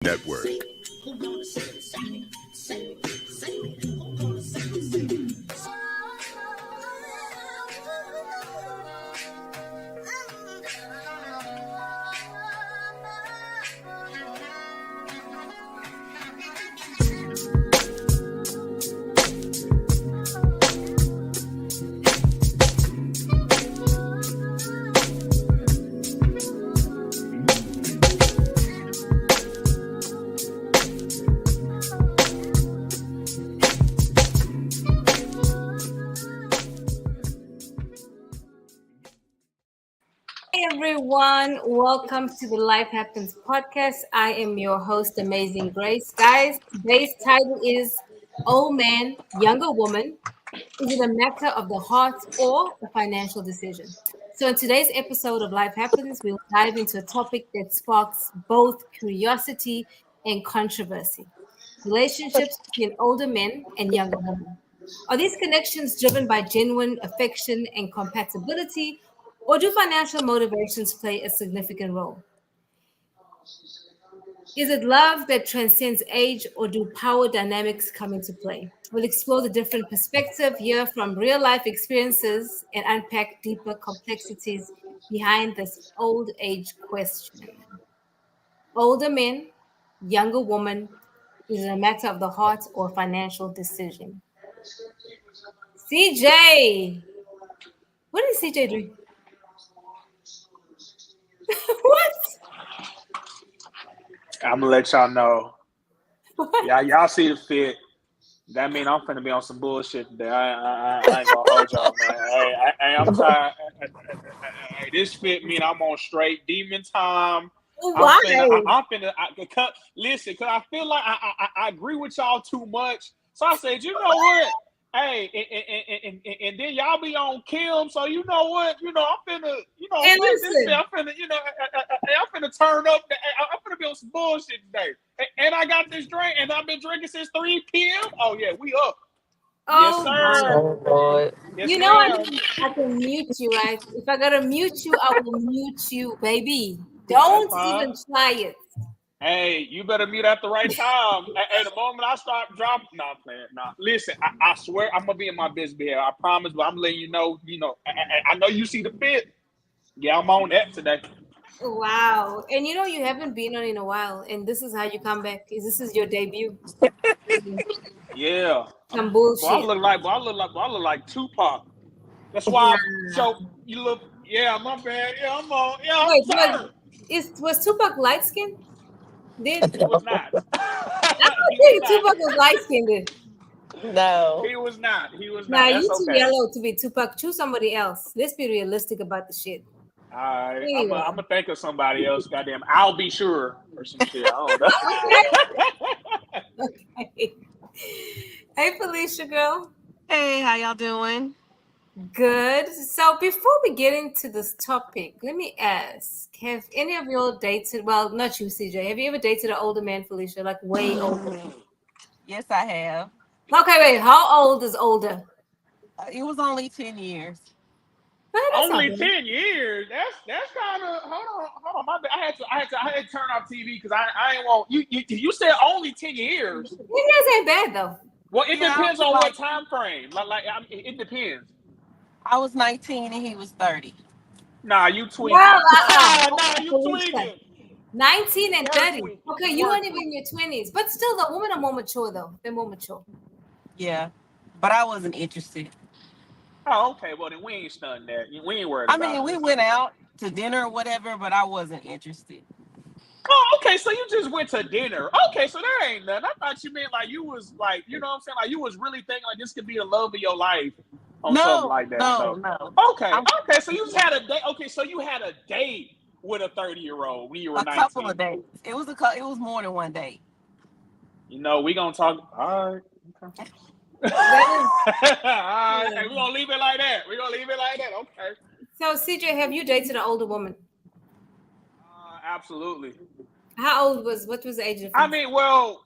Network. Everyone, welcome to the Life Happens podcast. I am your host, Amazing Grace. Guys, today's title is Old Man, Younger Woman. Is it a matter of the heart or a financial decision? So, in today's episode of Life Happens, we'll dive into a topic that sparks both curiosity and controversy: relationships between older men and younger women. Are these connections driven by genuine affection and compatibility, or do financial motivations play a significant role? Is it love that transcends age, or do power dynamics come into play? We'll explore the different perspective here from real life experiences and unpack deeper complexities behind this old age question. Older men, younger woman, is it a matter of the heart or financial decision? CJ, what is CJ doing? What? I'm gonna let y'all know. What? Y'all see the fit. That mean I'm finna be on some bullshit today. I ain't gonna hold y'all, man. Hey, I'm tired. Hey, this fit mean I'm on straight demon time. Why? Listen, cause I feel like I agree with y'all too much. So I said, you know what? Hey, and then y'all be on Kim, so you know what? I'm finna, And this listen. shit, I'm finna, I'm finna turn up. I'm finna be on some bullshit today. And I got this drink, and I've been drinking since 3 p.m. Oh yeah, we up. Yes, Oh, sir. Oh Lord. Yes, you know ma'am. I can mute you, right? If I gotta mute you, I will mute you, baby. That's Don't fine. even try it. Hey, you better mute at the right time. Hey, the moment I start dropping, I'm playing. Listen, I swear I'm gonna be in my best behavior. I promise, but I'm letting you know. I know you see the fit. Yeah, I'm on that today. Wow. And you haven't been on in a while, and this is how you come back. This is your debut. Yeah. Some Boy, I bullshit. look like Tupac. That's why. So you look. Yeah, my bad. Yeah, I'm on. Yeah, I'm Wait, tired. was Tupac light skinned? Did He was not. I don't He was think not. Tupac was light skinned? No. He was not. He was Nah, not. you That's too okay. yellow to be Tupac. Choose somebody else. Let's be realistic about the shit. All right, I'm Anyway. gonna think of somebody else. Goddamn, I'll be sure or some shit. I don't know. Okay. Hey, Felicia, girl. Hey, how y'all doing? Good. So before we get into this topic, let me ask: have any of you all dated? Well, not you, CJ. Have you ever dated an older man, Felicia? Like way older? Yes, I have. Okay, wait. How old is older? It was only 10 years. That's not Only bad. 10 years. That's kind of. Hold on. My bad. I had to turn off TV because I ain't want you. You said only 10 years. 10 years ain't bad though. Well, it Yeah, depends on what time frame. It depends. I was 19 and he was 30. Nah, you tweaking. Well, Nah, you Felicia. tweaking. 19 and You were 30. tweaking. Okay, You you were weren't even in tweaking. your 20s. But still, the women are more mature though. They're more mature. Yeah. But I wasn't interested. Oh, okay. Well, then we ain't stunned that. We ain't worried I about mean, it. we went out to dinner or whatever, but I wasn't interested. Oh, okay. So you just went to dinner. Okay, so there ain't nothing. I thought you meant like you was like, you know what I'm saying? Like you was really thinking like this could be the love of your life on something No, like that. no, So no. okay, I'm okay. So you just had a date. Okay, so you had a date with a 30-year-old when you were a couple of 19. days. It was more than one day. We gonna talk. All right. Okay. That is All right. Hey, we're gonna leave it like that. We're gonna leave it like that. Okay. so. CJ, have you dated an older woman? Absolutely. What was the age I difference? mean, well,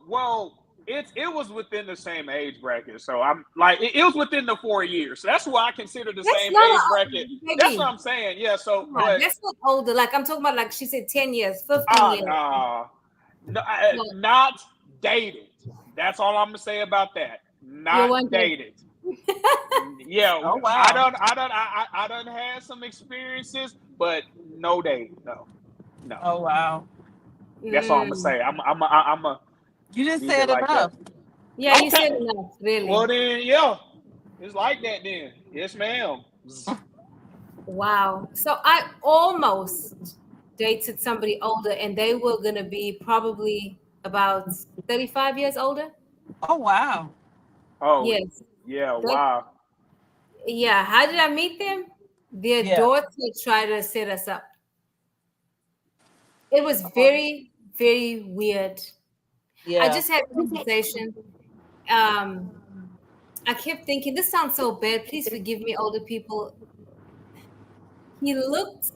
it was within the same age bracket, so I'm like it was within the 4 years, so that's why I consider the That's same not age a bracket. That's what baby. I'm saying. Yeah. So, Come on, but that's not older. Like I'm talking about, like she said, 10 years, 15 years. nah, No, No, not dated. That's all I'm gonna say about that. you're Not wondering. dated. Yeah, Oh wow. I done had some experiences, but no date. No, no. Oh wow. That's all I'm gonna Mm. say. I'm a You just leave it said like that. enough. Yeah, you Okay. said enough, Well really. then, yeah, it's like that then. Yes, ma'am. Wow. So I almost dated somebody older, and they were gonna be probably about 35 years older. Oh wow. Oh, Yes. yeah. That, Wow. yeah. How did I meet them? Their Yeah. daughter tried to set us up. It was Oh, very, very weird. I yeah. just had a conversation. Um, I kept thinking, this sounds so bad. Please forgive me, older people. He looked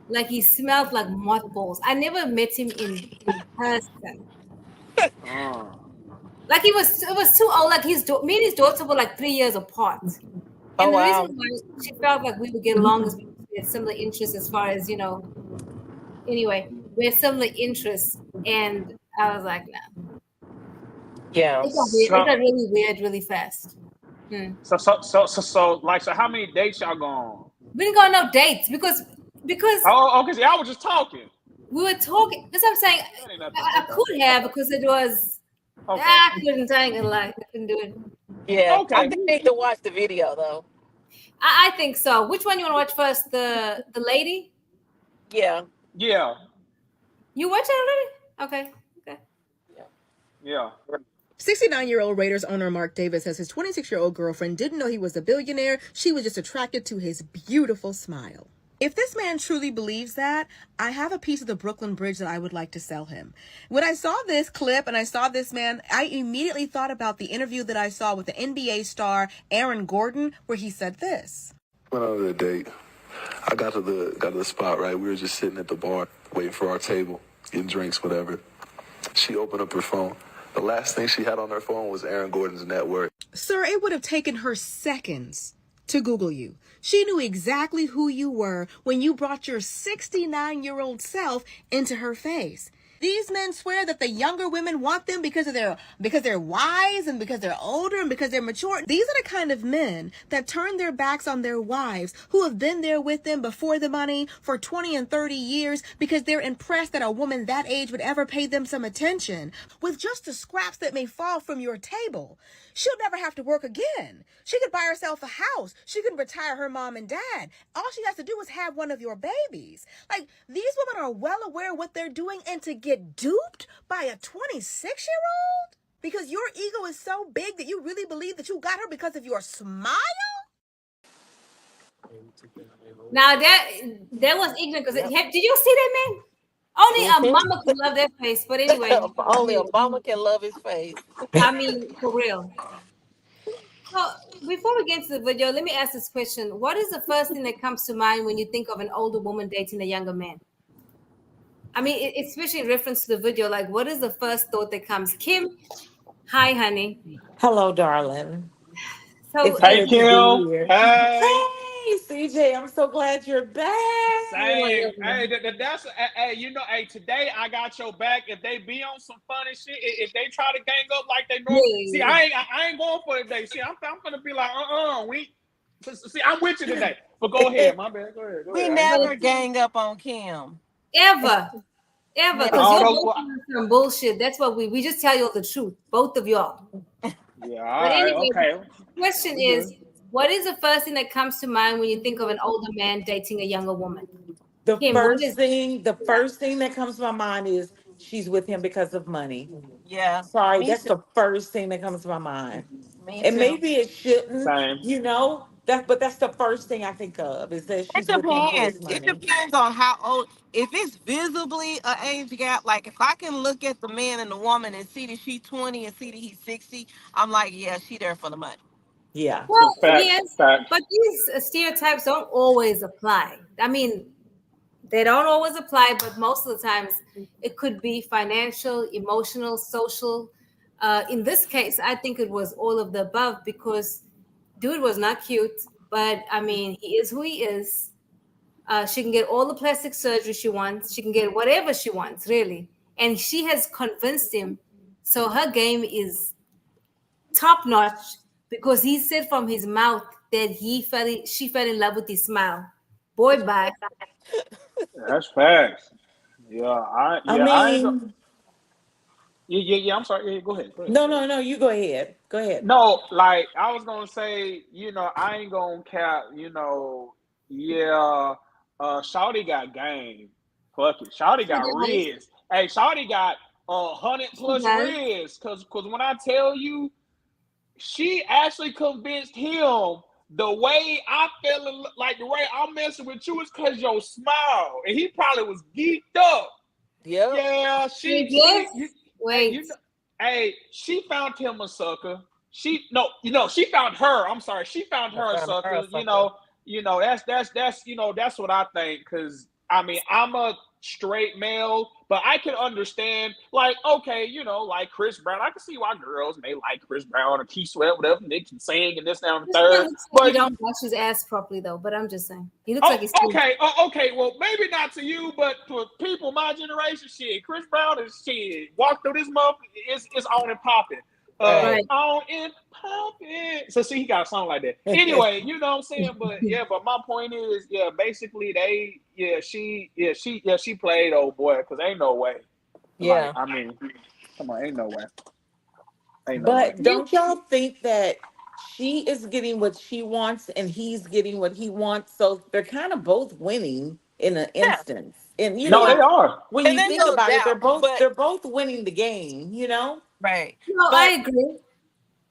like he smelled like mothballs. I never met him in person. Uh, Like it was too old. Like me and his daughter were like 3 years apart. Oh And the reason wow. why she felt like we would get along is because we had similar interests as far as, anyway, we had similar interests. And I was like, nah. Yeah. It got weird. It so, got really weird really fast. Hmm. like, so how many dates y'all go on? We didn't go on no dates because Oh, okay. See, I was just talking. we were talking. That's what I'm saying. That ain't nothing. I Okay. could have Okay. because it was Okay. I couldn't I ain't gonna lie. I couldn't do it. Yeah. I Okay. did need to watch the video though. I think so. Which one you want to watch first? The lady? Yeah. Yeah. You watch it already? Okay. Okay. Yeah. Yeah. 69-year-old Raiders owner Mark Davis says his 26-year-old girlfriend didn't know he was a billionaire. She was just attracted to his beautiful smile. If this man truly believes that, I have a piece of the Brooklyn Bridge that I would like to sell him. When I saw this clip and I saw this man, I immediately thought about the interview that I saw with the NBA star Aaron Gordon, where he said this. Went on a date. I got to the spot, right? We were just sitting at the bar, waiting for our table, getting drinks, whatever. She opened up her phone. The last thing she had on her phone was Aaron Gordon's net worth. Sir, it would have taken her seconds to Google you. She knew exactly who you were when you brought your 69-year-old self into her face. These men swear that the younger women want them because they're wise and because they're older and because they're mature. These are the kind of men that turn their backs on their wives who have been there with them before the money for 20 and 30 years because they're impressed that a woman that age would ever pay them some attention. With just the scraps that may fall from your table, she'll never have to work again. She could buy herself a house. She could retire her mom and dad. All she has to do is have one of your babies. Like, these women are well aware what they're doing, and to get duped by a 26-year-old because your ego is so big that you really believe that you got her because of your smile? Now that was ignorant because Yep. did you see that man? Only a Mhm. mama could love that face. But anyway, Only Obama can love his face. I mean for real. So before we get into the video, let me ask this question: what is the first thing that comes to mind when you think of an older woman dating a younger man? I mean, especially in reference to the video, like what is the first thought that comes? Kim, hi, honey. Hello, darling. So It's Hey, good to Kim. be here. Hey. Hey, CJ, I'm so glad you're back. oh my Same. Hey, goodness, that's hey. Hey. Today I got your back. If they be on some funny shit, if they try to gang up like they normal, see, really? I ain't going for today. See, I'm gonna be like, we. See, I'm with you today. But go ahead, my bad. Go ahead. Go We ahead. I ain't So never trying. gang up on Kim. ever, ever, because I you're don't Never. know. both doing some bullshit. That's what we just tell you the truth, both of y'all. Yeah. All But right. anyway, Okay. the question We is, good. what is the first thing that comes to mind when you think of an older man dating a younger woman? The Kim, what first is thing, the yeah, first thing that comes to my mind is she's with him because of money. Yeah. Sorry, Me that's too. the first thing that comes to my mind. Me And too. maybe it shouldn't, Same. but that's the first thing I think of is that It she's with him for his depends. It money. depends on how old. If it's visibly an age gap, like if I can look at the man and the woman and see that she's 20 and see that he's 60, I'm like, yeah, she there for the money. Yeah. well, Facts. yes, Facts. but these stereotypes don't always apply. I mean, they don't always apply, but most of the times it could be financial, emotional, social. In this case, I think it was all of the above because dude was not cute, but I mean, he is who he is. She can get all the plastic surgery she wants. She can get whatever she wants, really. and she has convinced him. So her game is top notch because he said from his mouth that she fell in love with his smile. Boy, bye. That's facts. I I ain't go. mean, Yeah. I'm sorry. Yeah, go ahead. Go ahead. no, Go no, ahead. no. You go ahead. Go ahead. No, like I was gonna say, I ain't gonna cap, yeah, Shawty got game. Fuck it. Shawty She got does. Riz. Hey, Shawty got 100 She plus does. Riz. Cause when I tell you, she actually convinced him the way I feel like the way I'm messing with you is cause your smile. And he probably was geeked up. Yep. Yeah, Wait, yes. hey, Wait. hey, she found him a sucker. She found her. I'm sorry, she found I her a found her a sucker. sucker. That's what I think. Cause I mean, I'm a straight male, but I can understand. Like, okay, like Chris Brown. I can see why girls may like Chris Brown or Keith Sweat, whatever Nick can sing and this and that and the This man third. looks like he But don't wash his ass properly though, but I'm just saying. He looks oh, like he's stinks. okay. Oh, okay. Well, maybe not to you, but to people my generation, shit. Chris Brown is shit. Walk through this month, it's on and popping. Right. Right. On and popping. So see, he got a song like that. Anyway, you know what I'm saying? But yeah, but my point is, yeah, basically she played old boy because ain't no way. Like, Yeah. I mean, come on, ain't no way. Ain't no way. But don't y'all think that she is getting what she wants and he's getting what he wants? So they're kind of both winning in an Yeah. instance. And No, they are. when And you there's think no about it, doubt. But they're both winning the game, you know? right. No, But I agree.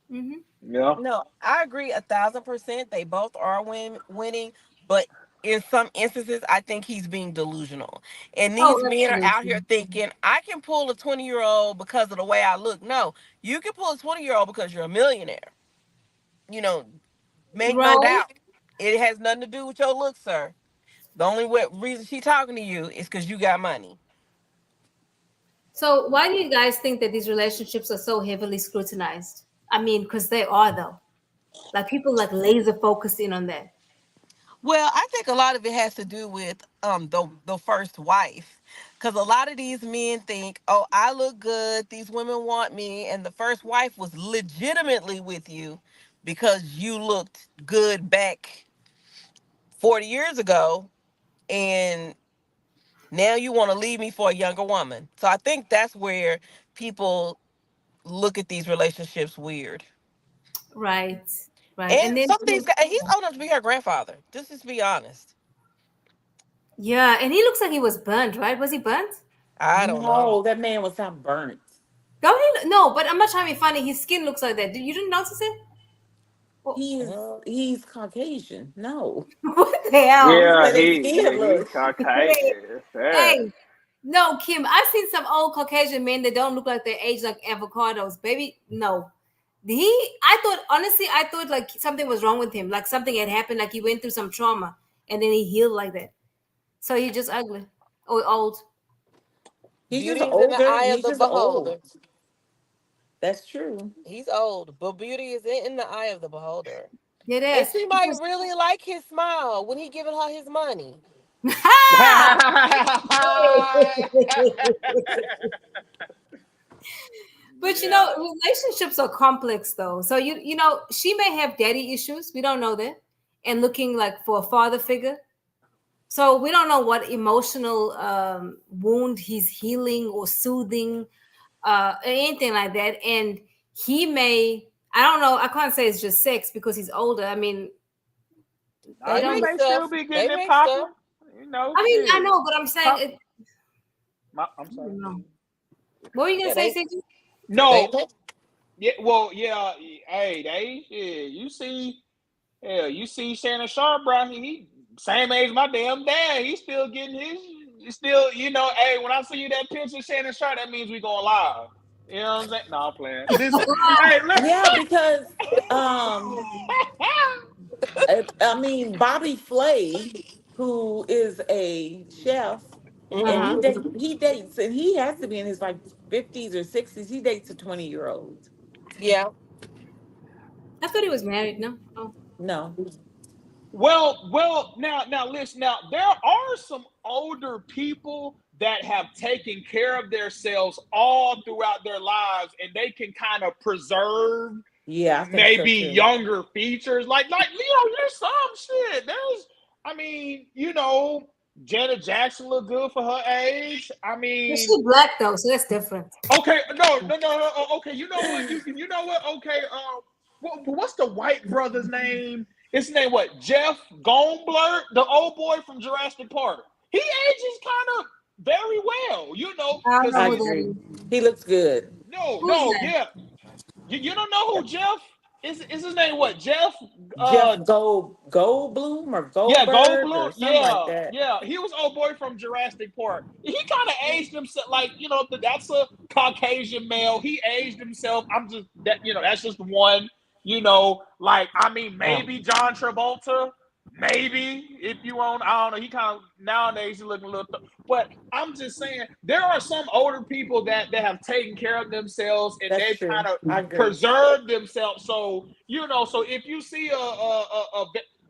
Hmm. Yeah. no, I agree 1,000%. They both are winning, but in some instances, I think he's being delusional. And these Oh, men are out absolutely. here thinking, I can pull a 20-year-old because of the way I look. No, you can pull a 20-year-old because you're a millionaire. You know, make no Right. doubt. It has nothing to do with your look, sir. The only reason she talking to you is because you got money. So why do you guys think that these relationships are so heavily scrutinized? I mean, because they are though. Like people like laser focus in on that. Well, I think a lot of it has to do with the first wife, because a lot of these men think, oh, I look good, these women want me, and the first wife was legitimately with you because you looked good back 40 years ago, and now you want to leave me for a younger woman. So I think that's where people look at these relationships weird. Right. Right. And And then some of these guys, and he's old enough to be her grandfather. Just to be honest, yeah, and he looks like he was burnt, right? Was he burnt? I don't know. No, that man was not burnt. No, but I'm not trying to be funny. His skin looks like that. You didn't notice it? Well, He's Caucasian. No. what the hell? That's the Yeah, way they skin he looks. Wait, Caucasian. hey, Yeah. no, Kim. I've seen some old Caucasian men that don't look like they age like avocados, baby. No, he. I thought honestly, I thought like something was wrong with him, like something had happened, like he went through some trauma and then he healed like that. So he's just ugly or old. He's just Beauty is in the older. eye of He's the just old. beholder. That's true. He's old, but beauty is in the eye of the beholder. It And is she might because really like his smile when he giving her his money. But Yeah. relationships are complex though. So she may have daddy issues. We don't know that, and looking like for a father figure. So we don't know what emotional wound he's healing or soothing, anything like that. And he may, I don't know. I can't say it's just sex because he's older. I mean, they Nah, he don't. Make may still stuff. be They getting it make stuff. popping. You know, I mean, I shit. know, but I'm saying Pop. it. I'm I sorry. don't know. What were you gonna Yeah, say, they CJ? they No. make. Yeah. Well. Yeah. Hey, You see. Yeah. You see Shannon Sharp, bro. He same age my damn dad. He's still getting his. He's still. Hey, when I see you that picture, of Shannon Sharp, that means we going live. You know what I'm saying? No, I'm playing. Listen. Hey, look. Yeah, because um I mean Bobby Flay, who is a chef, and Uh-huh. Hmm. he dates, and he has to be in his like 50s or 60s. He dates a 20-year old. Yeah, I thought he was married. No. Oh. No. Well, now, listen. Now, there are some older people that have taken care of themselves all throughout their lives, and they can kind of preserve Yeah, I think so maybe too. younger features. Like there's some shit. Janet Jackson looked good for her age. She's black though, so that's different. Okay, no. Okay, you know what? You know what? Okay, what's the white brother's name? His name what? Jeff Goldblum, the old boy from Jurassic Park. He ages kind of very well, I don't because know I who he's agree. that is. He looks good. Who's no, that? yeah. You don't know who Jeff is? His name what? Jeff? Jeff Goldblum or Yeah, Goldberg or Goldblum. something like Yeah, that. yeah. He was old boy from Jurassic Park. He kind of aged himself, like that's a Caucasian male. He aged himself. I'm just that that's just one. Oh, Maybe John Travolta. Maybe if you want, I don't know. He kind of nowadays he looking a little, but I'm just saying there are some older people that have taken care of themselves and that's they've true. kind of I agree. preserved themselves. So so if you see a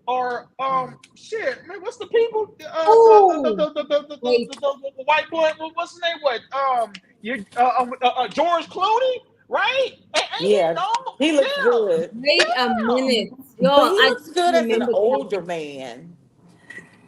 or shit, man, what's the people? Oh, wait. The white boy. What's his name? What? George Clooney, right? Ain't he Yeah, known? he looks Yeah, good. Wait a minute. But Y'all, he I looks just good as an remembered older something. man.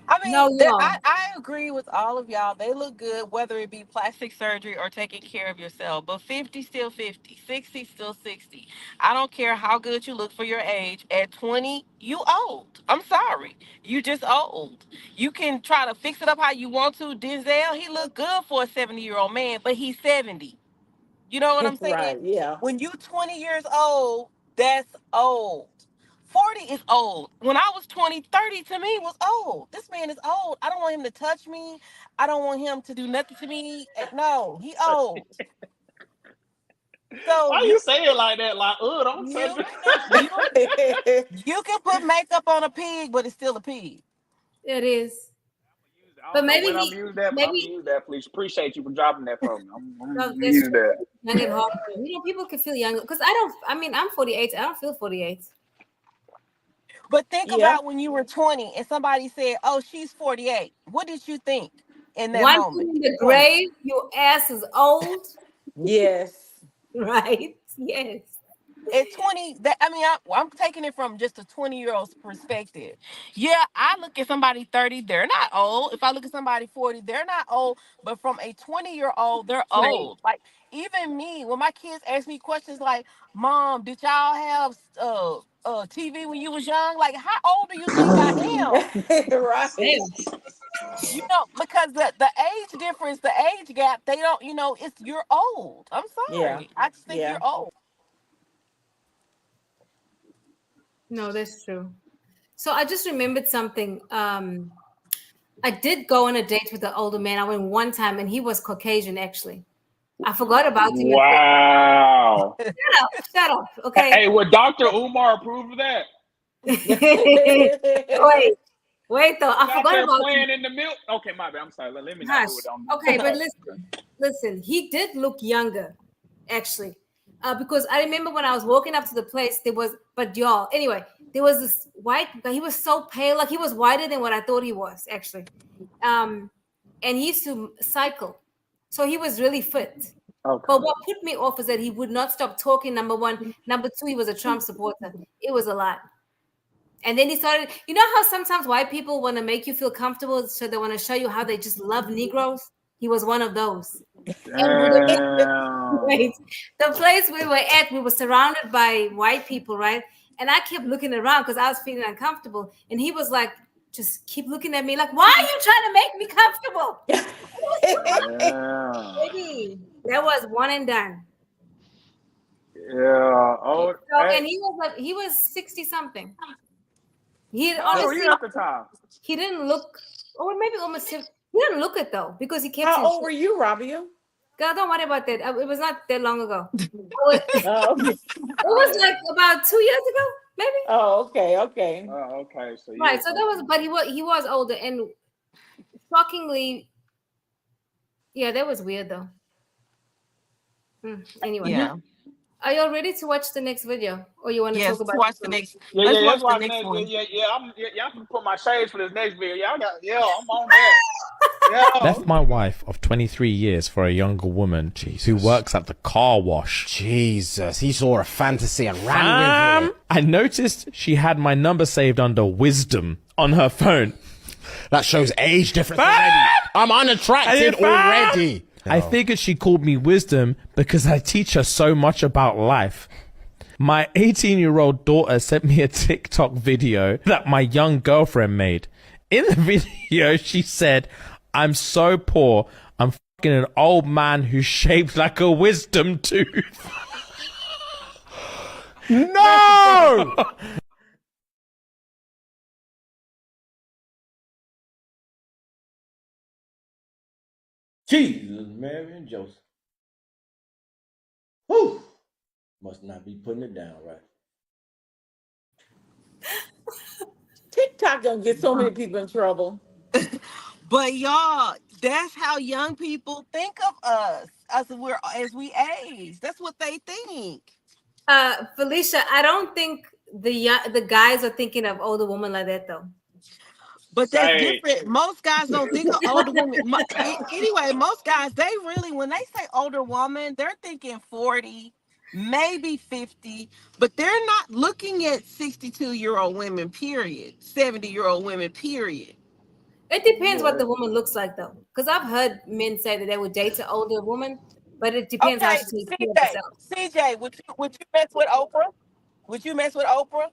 I No, mean, y'all. I agree with all of y'all. They look good, whether it be plastic surgery or taking care of yourself. But 50 still 50, 60 still 60. I don't care how good you look for your age. At 20, you old. I'm sorry. You just old. You can try to fix it up how you want to. Denzel, he look good for a 70-year-old man, but he's 70. You know what I'm saying? Right, yeah. When you 20 years old, that's old. 40 is old. When I was 20, 30 to me was old. This man is old. I don't want him to touch me. I don't want him to do nothing to me. No, he old. So why you say it like that? Like, don't touch you me. can you you can put makeup on a pig, but it's still a pig. It is. I But don't know maybe when I'm he, use that, but I'm gonna maybe, use that. Please appreciate you for dropping that for me. I'm no, gonna that's use true. that. Young at heart. People can feel younger. Because I don't, I mean, I'm 48. I don't feel 48. But think Yeah. about when you were 20 and somebody said, "Oh, she's 48." What did you think in that One foot moment in at the 20? grave, your ass is old. Yes. Right? Yes. At 20, that I mean, I'm taking it from just a 20-year-old's perspective. Yeah, I look at somebody 30, they're not old. If I look at somebody 40, they're not old. But from a 20-year-old, they're Right. old. Like even me, when my kids ask me questions like, "Mom, did y'all have TV when you was young?" Like, how old do you think I am? Right. Damn. Because the age difference, the age gap, they don't, it's you're old. I'm Yeah. sorry. I just think Yeah. you're old. No, that's true. So I just remembered something. I did go on a date with an older man. I went one time and he was Caucasian actually. I forgot about him at first. Wow. Shut up, shut up. Okay. Hey, would Dr. Umar approve of that? Wait, wait though. He's I out forgot there about him. playing in the milk. Okay, my bad. I'm sorry. Let me not Hush. do it on. Okay, but Okay. listen. He did look younger, actually, because I remember when I was walking up to the place, there was, but y'all, anyway, there was this white guy. He was so pale, like he was whiter than what I thought he was, actually. Um, and he used to cycle, so he was really fit. Okay. But what put me off is that he would not stop talking. Number one, number two, he was a Trump supporter. It was a lot. And then he started, you know how sometimes white people want to make you feel comfortable, so they want to show you how they just love Negroes? He was one of those. And Damn. wait, the place we were at, we were surrounded by white people, right? And I kept looking around because I was feeling uncomfortable. And he was like, just keep looking at me like, why are you trying to make me comfortable? Damn. Baby, that was one and done. Yeah. Oh, So, hey. and he was 60 something. He How old were honestly, you at the time? he didn't look, or maybe almost, he didn't look it though, because he kept How saying, old were you, Rabia? girl, don't worry about that. It was not that long ago. It Oh, was like about 2 years ago, maybe. oh, okay, okay. Oh, okay. So Right. you So that was, okay. but he was older, and shockingly, yeah, that was weird though. Anyway, Yeah. are y'all ready to watch the next video, or you want to Yes, talk let's about watch the it? next. Yeah, Let's yeah, that's watch the why next yeah, one. yeah, yeah. I'm can put my shades for this next video. Yeah, I'm on that. Yo. Left my wife of 23 years for a younger woman who works at the car wash. Jesus, he saw a fantasy and ran with it. I noticed she had my number saved under wisdom on her phone. That shows age difference already. I'm unattracted already. I figured she called me wisdom because I teach her so much about life. My 18-year-old daughter sent me a TikTok video that my young girlfriend made. In the video, she said, "I'm so poor, I'm fucking an old man who's shaped like a wisdom tooth." No! Jesus, Mary and Joseph. Whew. Must not be putting it down right. TikTok gonna get so many people in trouble. But y'all, that's how young people think of us as we age. That's what they think. Felicia, I don't think the guys are thinking of older women like that though. But that's Say, different. Most guys don't think of older women. Anyway, most guys, they really, when they say older woman, they're thinking 40, maybe 50, but they're not looking at 62-year-old women, period. 70-year-old women, period. It depends what yeah. the woman looks like though, because I've heard men say that they would date an older woman, but it depends how Okay, she takes care of CJ, herself. CJ, would you mess with Oprah? Would you mess with Oprah?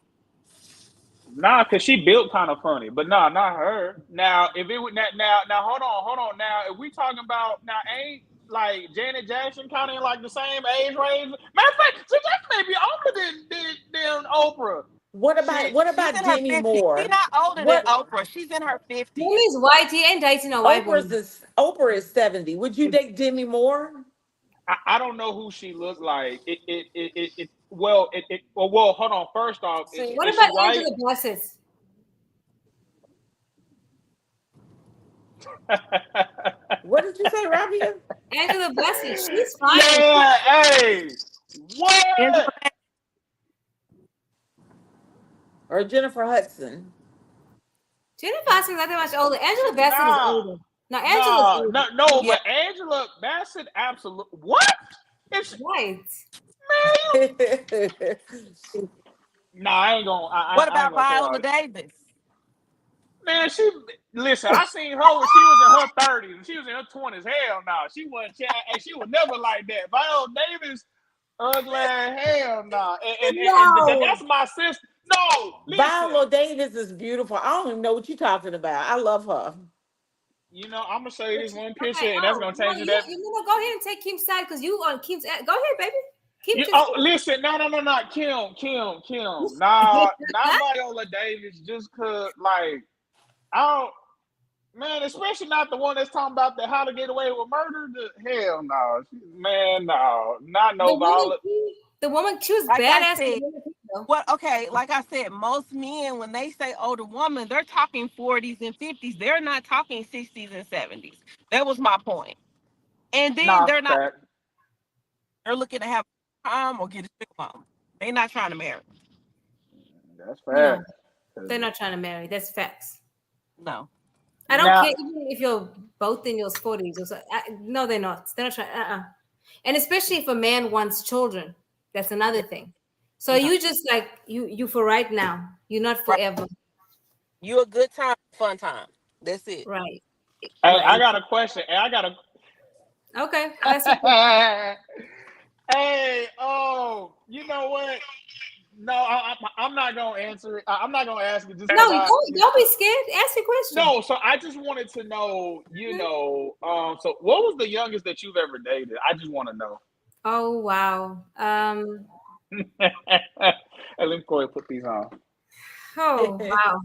Nah, cause she built kind of funny, but nah, not her. Now, if it would now, hold on. Now, if we talking about now, ain't like Janet Jackson kind of in like the same age range? Matter of fact, she just may be older than Oprah. What about Shit. what She's about in her Demi 50s. She's Moore? not older than What Oprah. She's in her 50s. Demi's white. He ain't dating a white woman. Oprah is 70. Would you date Demi Moore? I don't know who she looks like. Well, hold on. First off, See, What is she about white? Angela Bassett? What did you say, Rabia? Angela Bassett, she's fine. Yeah, hey, Angela, what? Or Jennifer Hudson? Jennifer Bassett's not that much older. Angela Bassett is Nah, older. Now Angela's older. no, yeah. but Angela Bassett, absolute. What? It's Right. man. Nah, I ain't gonna. What I ain't about gonna say all Viola that. Davis? Man, she listen. I seen her when she was in her 30s and she was in her 20s. Hell no, she wasn't. And she was never like that. Viola Davis, ugly. Hell no. And No. that's my sister. No, listen. Viola Davis is beautiful. I don't even know what you're talking about. I love her. You know, I'm gonna show you this one picture, Okay. and that's Oh, gonna no, change you. That you know, go ahead and take Kim's side because you on Kim's. Go ahead, baby. Kim you. just. Oh, listen. No. Kim. Nah, not Viola Davis. Just cause, like, I don't. Man, especially not the one that's talking about the how to get away with murder. Hell no, man, no, not The no woman, Viola. she was Like I badass. said, okay, like I said, most men, when they say older woman, they're talking 40s and 50s. They're not talking 60s and 70s. That was my point. And then Nah, fact. they're looking to have time or get a sugar mom. They're not trying to marry. That's No, fact. they're not trying to marry. That's facts. No. I don't Now, care even if you're both in your 40s. Or so, no, they're not. They're not trying. And especially if a man wants children, that's another thing. So No. you just like you for right now. You're not Right. forever. You a good time, fun time. That's it. Right. hey, I Right. got a question. Hey, I got Okay. Ask you. a. Hey, oh, you know what? No, I'm not gonna answer it. I'm not gonna ask it just No, because you I. don't be scared. Ask your question. No, so I just wanted to know. Mhm. So what was the youngest that you've ever dated? I just want to know. Oh wow. Hey, let me go ahead and put these on. Oh wow.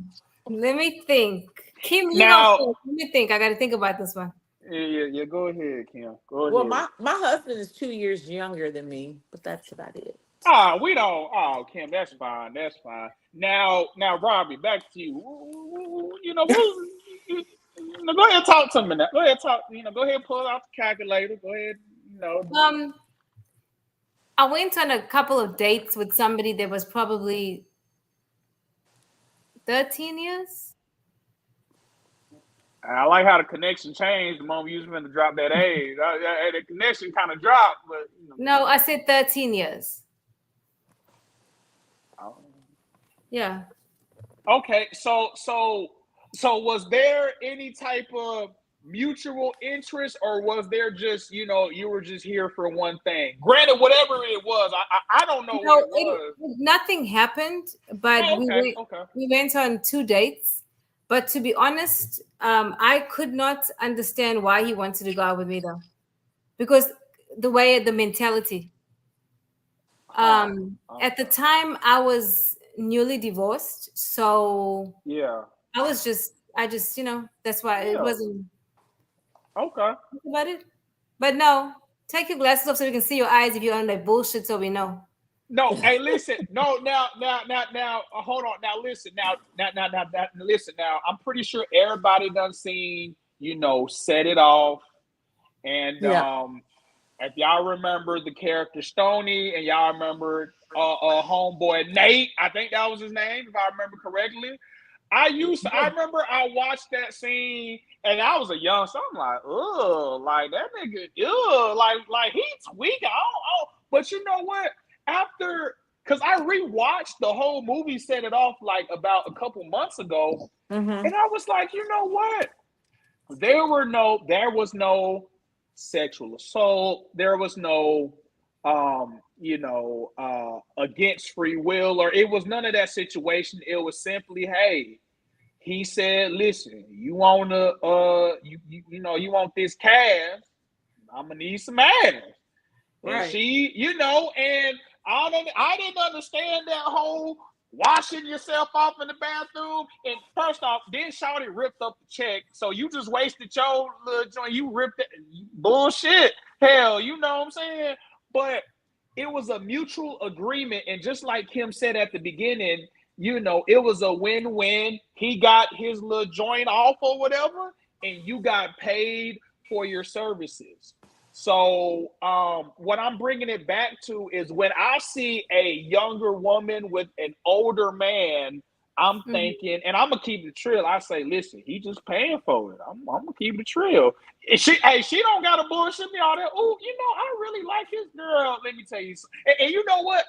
Let me think. Kim, you go Now, first. Let me think. I got to think about this one. yeah, go ahead, Kim. Go Well, ahead. my husband is 2 years younger than me, but that's about it. Ah, we don't. Oh, Kim, that's fine. That's fine. Now, Robbie, back to you. You know what? Go ahead, and talk to me now. Go ahead, talk. Go ahead, pull out the calculator. Go ahead. Um, I went on a couple of dates with somebody that was probably 13 years. I like how the connection changed the moment you was going to drop that age. The connection kind of dropped, but you know. No, I said 13 years. Oh. Yeah. Okay, so was there any type of mutual interest, or was there just you were just here for one thing? Granted, whatever it was, I don't know what No, it was. nothing happened, but Oh, okay, okay. we went on 2 dates. But to be honest, I could not understand why he wanted to go out with me though, because the mentality. Huh. At the Okay. time, I was newly divorced, so Yeah. I just, that's why it Yeah. wasn't Okay. about it. But no, take your glasses off so we can see your eyes if you're on that bullshit, so we know. No, hey, listen. No, now. Hold on. Now, listen. Listen. Now, I'm pretty sure everybody done seen, Set It Off, and Yeah. if y'all remember the character Stony, and y'all remember homeboy Nate, I think that was his name, if I remember correctly. I remember I watched that scene, and I was a young, so I'm like, ugh, like that nigga, ugh, like he tweaking. Oh, but you know what? Because I rewatched the whole movie, Set It Off, like about a couple months ago, Mm-hmm. and I was like, you know what? There was no sexual assault. There was no, against free will, or it was none of that situation. It was simply, hey, he said, listen, you want to, you want this cash, I'm gonna need some ass. And Right. she, and I didn't understand that whole washing yourself off in the bathroom. And first off, then Shawty ripped up the check. So you just wasted your little joint. You ripped it. Bullshit. Hell, you know what I'm saying? But it was a mutual agreement. And just like Kim said at the beginning, it was a win-win. He got his little joint off or whatever, and you got paid for your services. So what I'm bringing it back to is when I see a younger woman with an older man, I'm Mhm. thinking, and I'm gonna keep the trill. I say, listen, he just paying for it. I'm gonna keep the trill. She don't gotta bullshit me all that. Oh, I really like his girl. Let me tell you, and you know what?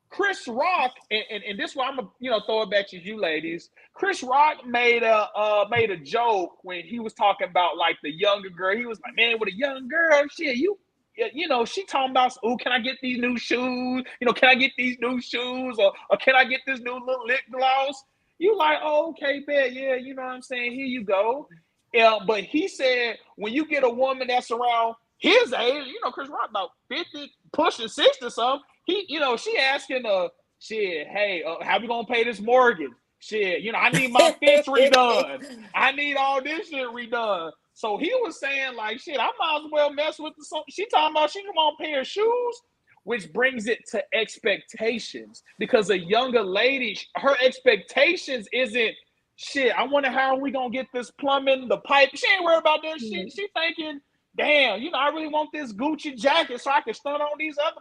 Chris Rock, and this one I'm gonna throw it back to you ladies. Chris Rock made a joke when he was talking about like the younger girl. He was like, man, with a young girl, shit, she talking about, oh, can I get these new shoes? Can I get these new shoes, or can I get this new little lip gloss? You like, oh, okay, bet, yeah, you know what I'm saying? Here you go. Yeah, but he said when you get a woman that's around his age, Chris Rock about 50, pushing 60 or something. She asking shit, hey, how we gonna pay this mortgage? Shit, I need my fence redone. I need all this shit redone. So he was saying like, shit, I might as well mess with the. She talking about she want a pair of shoes, which brings it to expectations, because a younger lady, her expectations isn't shit. I wonder how we gonna get this plumbing, the pipe. She ain't worried about that shit. She thinking, damn, I really want this Gucci jacket so I can stunt on these other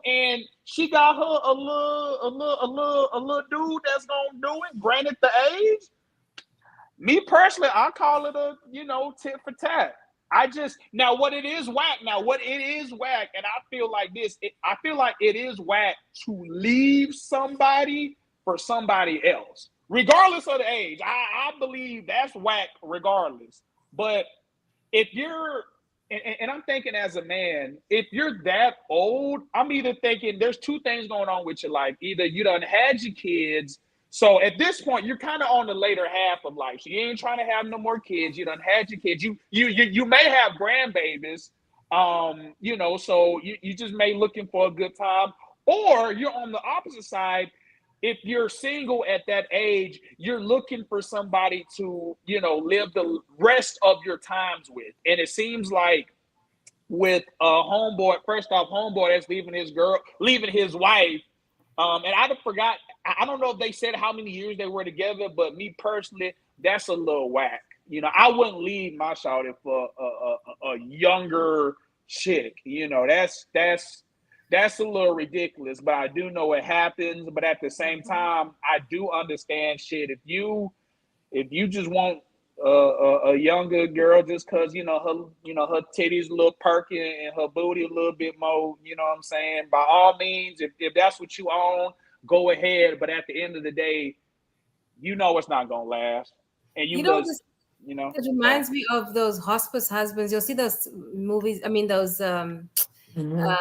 and she got her a little dude that's gonna do it. Granted the age, me personally, I call it a tit for tat. I just now what it is whack. Now what it is whack, and I feel like this. I feel like it is whack to leave somebody for somebody else, regardless of the age. I believe that's whack, regardless. But if you're and I'm thinking as a man, if you're that old, I'm either thinking there's two things going on with your life. Either you done had your kids, so at this point you're kind of on the later half of life. So you ain't trying to have no more kids. You done had your kids. You may have grandbabies. So you just may looking for a good time, or you're on the opposite side. If you're single at that age, you're looking for somebody to, live the rest of your times with. And it seems like with homeboy, first off, homeboy that's leaving his wife. And I forgot, I don't know if they said how many years they were together, but me personally, that's a little whack. I wouldn't leave my shawty for a younger chick. That's a little ridiculous, but I do know it happens. But at the same time, I do understand shit. If you just want a younger girl just cause her titties a little perky and her booty a little bit more. You know what I'm saying? By all means, if that's what you own, go ahead. But at the end of the day, you know it's not gonna last, and you You know, just this it so reminds me of those hospice husbands. You'll see those movies. I mean, those Mhm.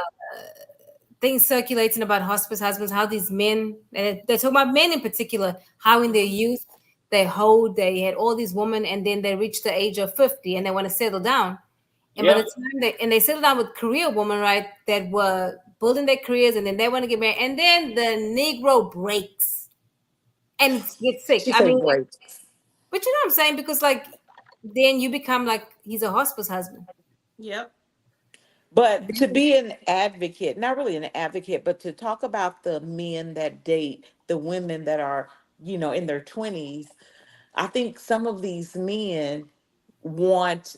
things circulating about hospice husbands. How these men, and they're talking about men in particular, how in their youth they had all these women, and then they reach the age of 50 and they want to settle down. And by the yeah, time they settle down with career women, right, that were building their careers, and then they want to get married, and then the Negro breaks and gets sick. She I said mean, great. but you know what I'm saying? Because like then you become like he's a hospice husband. Yep. But to be an advocate, not really an advocate, but to talk about the men that date the women that are, in their 20s, I think some of these men want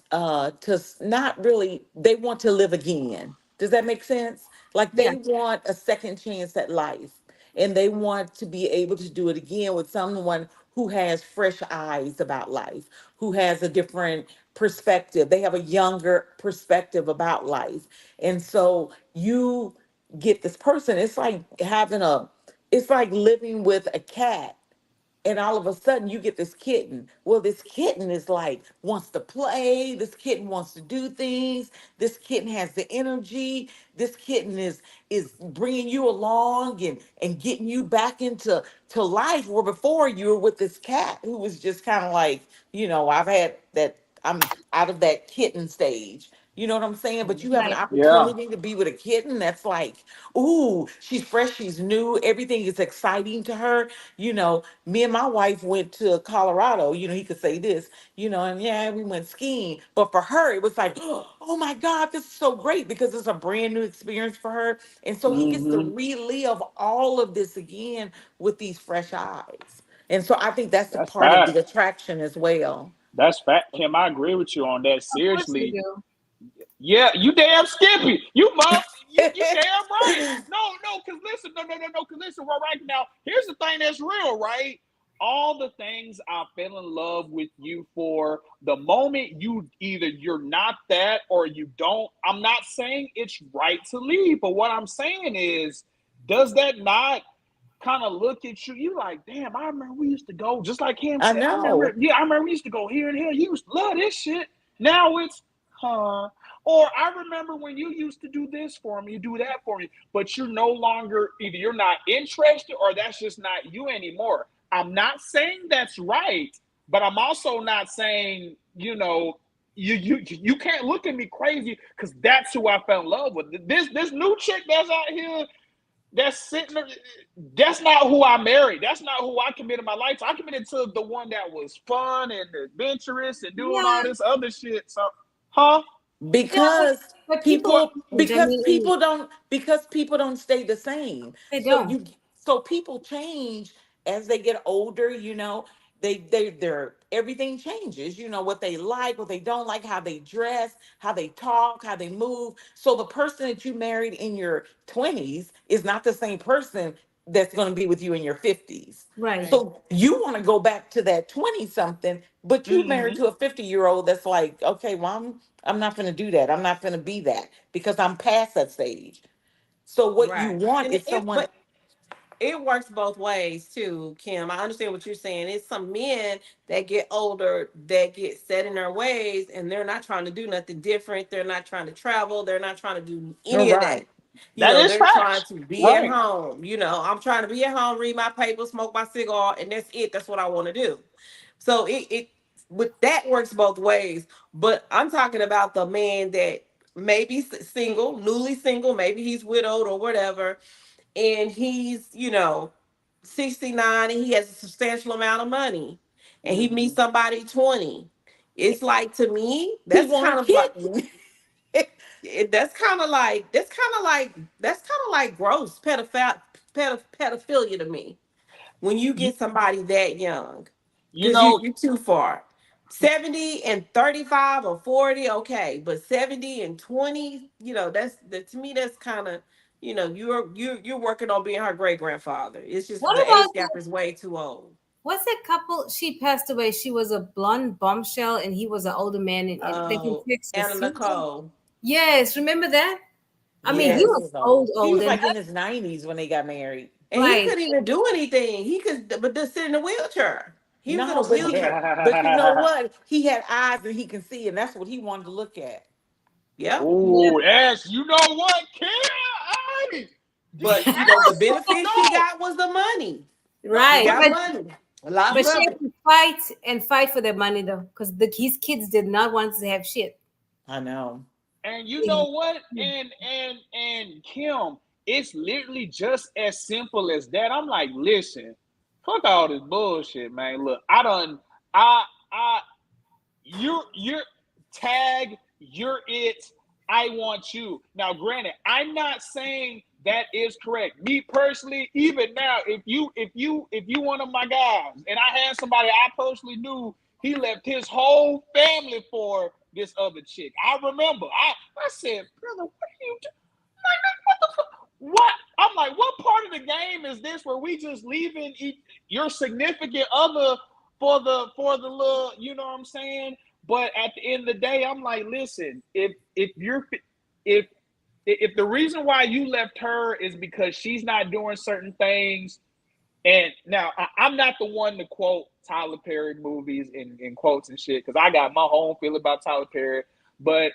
not really, they want to live again. Does that make sense? Like Yeah, they want a second chance at life, and they want to be able to do it again with someone who has fresh eyes about life, who has a different perspective. They have a younger perspective about life. And so you get this person, it's like living with a cat, and all of a sudden you get this kitten. Well, this kitten is like wants to play, this kitten wants to do things, this kitten has the energy, this kitten is bringing you along and getting you back into life, where before you were with this cat who was just kind of like, I've had that, I'm out of that kitten stage. You know what I'm saying? But you have an right. yeah. opportunity to be with a kitten that's like, ooh, she's fresh, she's new, everything is exciting to her. Me and my wife went to Colorado. He could say this, and yeah, we went skiing. But for her, it was like, oh my God, this is so great because it's a brand new experience for her. And so he gets to hmm relive all of this again with these fresh eyes. And so I think that's a That's part of the fact. attraction as well. That's fact, Kim. I agree with you on that. Of course you Seriously, do. yeah, you damn Skippy. You damn right. No, cause listen, no, cause listen, right now. Here's the thing that's real, right? All the things I fell in love with you for, the moment you're not that or you don't, I'm not saying it's right to leave, but what I'm saying is, does that not kind of look at you? You like, damn, I remember we used to go, just like him I said, know. I remember we used to go here and here. You used to love this shit. Now it's, huh? Or I remember when you used to do this for me, you do that for me, but you're no longer, either you're not interested or that's just not you anymore. I'm not saying that's right, but I'm also not saying, you can't look at me crazy because that's who I fell in love with. This new chick that's out here that's sitting there, that's not who I married. That's not who I committed my life to. I committed to the one that was fun and adventurous and doing all Yeah, this other shit. So, huh? yeah, because but people people change. I mean, because people don't stay the same. they so don't. you so people change as they get older. They're everything changes. What they like, what they don't like, how they dress, how they talk, how they move. So the person that you married in your 20s is not the same person that's going to be with you in your 50s. Right. So you want to go back to that 20 something, but you married Mm-hmm. to a 50-year-old that's like, okay, well, I'm not going to do that. I'm not going to be that because I'm past that stage. So what you Right. want And is it someone. but it works both ways too, Kim. I understand what you're saying. It's some men that get older that get set in their ways and they're not trying to do nothing different. They're not trying to travel. They're not trying to do All any of that. right. That is They're trying facts. to be at Right. home. I'm trying to be at home, read my paper, smoke my cigar, and that's it. That's what I want to do. So it with that works both ways. But I'm talking about the man that maybe single, newly single, maybe he's widowed or whatever, and he's 69 and he has a substantial amount of money and he Mm-hmm. meets somebody 20. It's like, to me, He that's want a kind of like kitten. that's kind of like gross pedophilia to me when you You, get somebody that young, you because know, you're too far. 70 and 35 or 40, okay, but 70 and 20, to me that's kind of, you're working on being her great grandfather. It's just What the about age gap is way too old. What's that couple? She passed away. She was a blonde bombshell, and he was an older man, and they can Oh, fix the Anna season. Nicole. Yes, remember that? I mean, he Yes. was old, He old, was and like in his 90s when they got married. And he right. couldn't even do anything. He could, but just sit in a wheelchair. He was in a No, but he, wheelchair. but you know what? He had eyes that he can see, and that's what he wanted to look at. Yep. Yeah, Oh, yes. You know what, Kim? Hey, these But you know, the assholes benefit she know. got was the money. She right. got money. Lots But she of had it. to fight and fight for their money though, because his kids did not want to have shit. I know. And you Yeah. know what? And Kim, it's literally just as simple as that. I'm like, listen, fuck all this bullshit, man. Look, I you're tag, you're it. I want you. Now, granted, I'm not saying that is correct. Me personally, even now, if you one of my guys, and I had somebody I personally knew, he left his whole family for this other chick. I remember. I said, brother, what are you doing? What the fuck? What? I'm like, what part of the game is this where we just leaving your significant other for the little, you know what I'm saying? But at the end of the day, I'm like, listen, if if the reason why you left her is because she's not doing certain things, and now I'm not the one to quote Tyler Perry movies in quotes and shit because I got my own feeling about Tyler Perry. But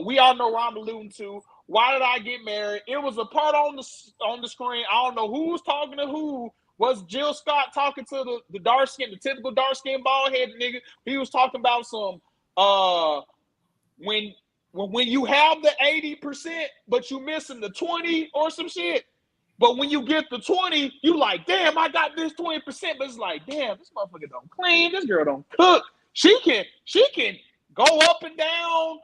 we all know what I'm alluding to. Why did I get married? It was a part on the screen. I don't know who was talking to who. Was Jill Scott talking to the dark skin, the typical dark skin bald headed nigga? He was talking about some when when you have the 80%, but you missing the 20 or some shit. But when you get the 20, you like, damn, I got this 20%. But it's like, damn, this motherfucker don't clean. This girl don't cook. She can go up and down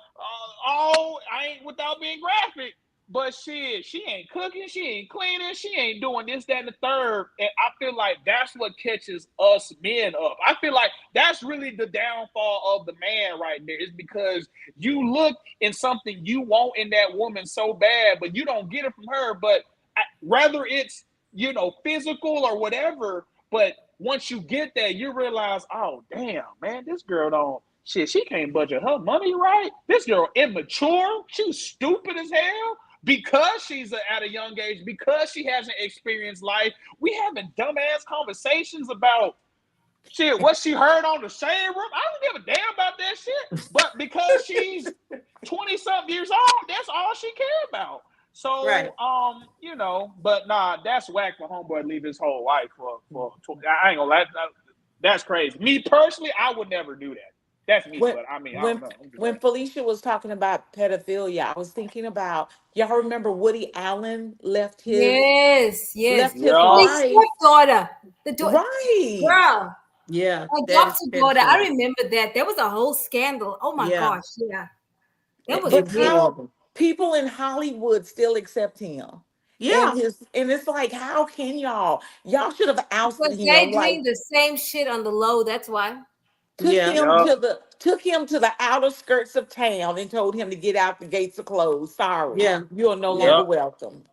all I ain't without being graphic. But shit, she ain't cooking, she ain't cleaning, she ain't doing this, that, and the third. And I feel like that's what catches us men up. I feel like that's really the downfall of the man right there, is because you look in something you want in that woman so bad, but you don't get it from her. But whether it's physical or whatever, but once you get there, you realize, oh damn, man, this girl don't shit. She can't budget her money right. This girl immature. She's stupid as hell because she's at a young age, because she hasn't experienced life. We having dumbass conversations about shit, what she heard on the shade room. I don't give a damn about that shit. But because she's 20 something years old, that's all she care about. Right. So, but nah, that's whack for homeboy to leave his whole life for. I ain't gonna lie, that's crazy. Me personally, I would never do that. That's me, when but I mean, I don't when know. when Felicia was talking about pedophilia, I was thinking about, y'all remember Woody Allen Yes, yes. left his Yeah, The wife, stepdaughter, right? girl, Yeah, that is adopted daughter. I pedophilia. remember that. There was a whole scandal. Oh my Yeah, gosh, yeah, that it, was But it's big. how horrible. people in Hollywood still accept him. Yeah, And it's like, how can y'all should have ousted Because they him, like doing the same shit on the low. That's why. yeah, yeah, took him to the outer skirts of town and told him to get out, the gates are closed. Sorry, yeah, you are no yeah, longer yeah, welcome.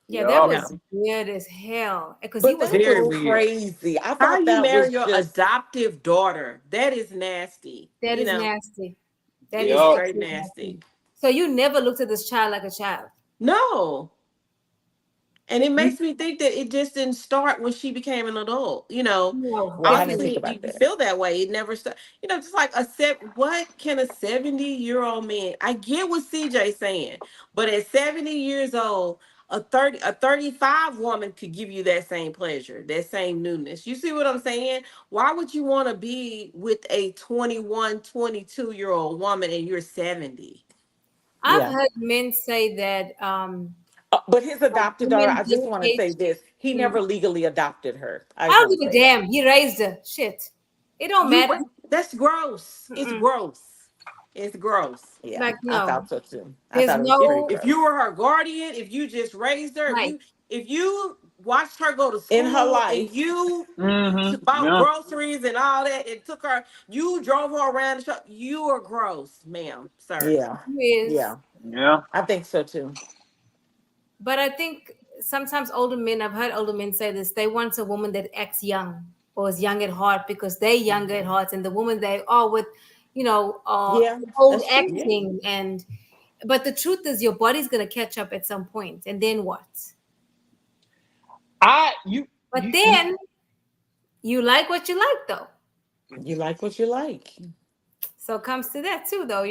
Yeah, that yeah. yeah. was weird as hell. Because he But was that was Very old. weird. crazy. I How thought you that marry was your just adoptive daughter? That is nasty. That You is know, nasty. That it's is Yeah. straight absolutely nasty. nasty. So you never looked at this child like a child. No. And it You makes me think that it just didn't start when she became an adult. You know, know, well, I didn't think obviously definitely. about you that. feel that way. It never started. You know, just like what can a 70-year-old man? I get what CJ saying, but at 70 years old, a 35 woman could give you that same pleasure, that same newness. You see what I'm saying? Why would you want to be with a 21, 22-year-old woman and you're 70? I've Yeah. heard men say that But his like adopted daughter, women I just their want to say age. this: he Mm, never legally adopted her. I I just don't want to give a say that. damn. He raised her. Shit. It don't You matter. That's gross. It's Mm-mm. gross. It's gross. Yeah, Like I no. thought so too. I There's thought it was if pretty no if you gross. were her guardian, if you just raised her, right. if you watched her go to In her school and life, you bought Yeah. groceries and all that and took her, you drove her around the shop, you are gross, ma'am, sir. yeah, Who is. yeah, Yeah. I think so too. But I think sometimes older men, I've heard older men say this, they want a woman that acts young. or is young at heart because they're younger at heart, and the woman they are with, you know, Yeah, old that's true. acting. And but the truth is, your body's gonna catch up at some point, and then what? I you But you then you like what you like, though. You like what you like. So it comes to that too, though.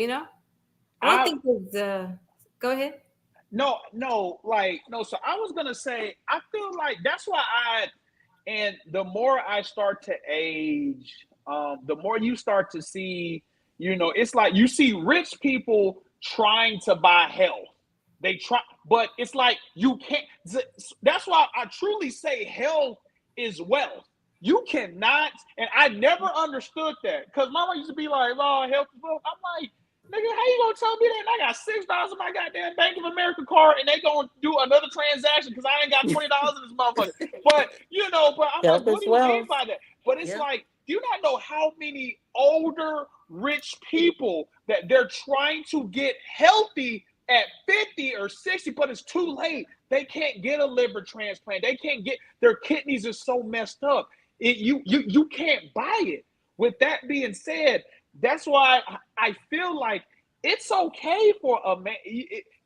I don't I think there's. Go ahead. no, like no. So I was gonna say, I feel like that's why and the more I start to age, the more you start to see, it's like you see rich people trying to buy health. They try, but it's like you can't. That's why I truly say health is wealth. You cannot, and I never understood that because mama used to be like, "Oh, health is wealth." I'm like, nigga, how you gonna tell me that? And I got $6 in my goddamn Bank of America card, and they gonna do another transaction because I ain't got $20 in this motherfucker. But but I'm like, Health what as do you mean well. by that? But it's Yeah. like, do you not know how many older rich people that they're trying to get healthy at 50 or 60, but it's too late. They can't get a liver transplant. They can't get their kidneys are so messed up. You can't buy it. With that being said, that's why I feel like it's okay for a man.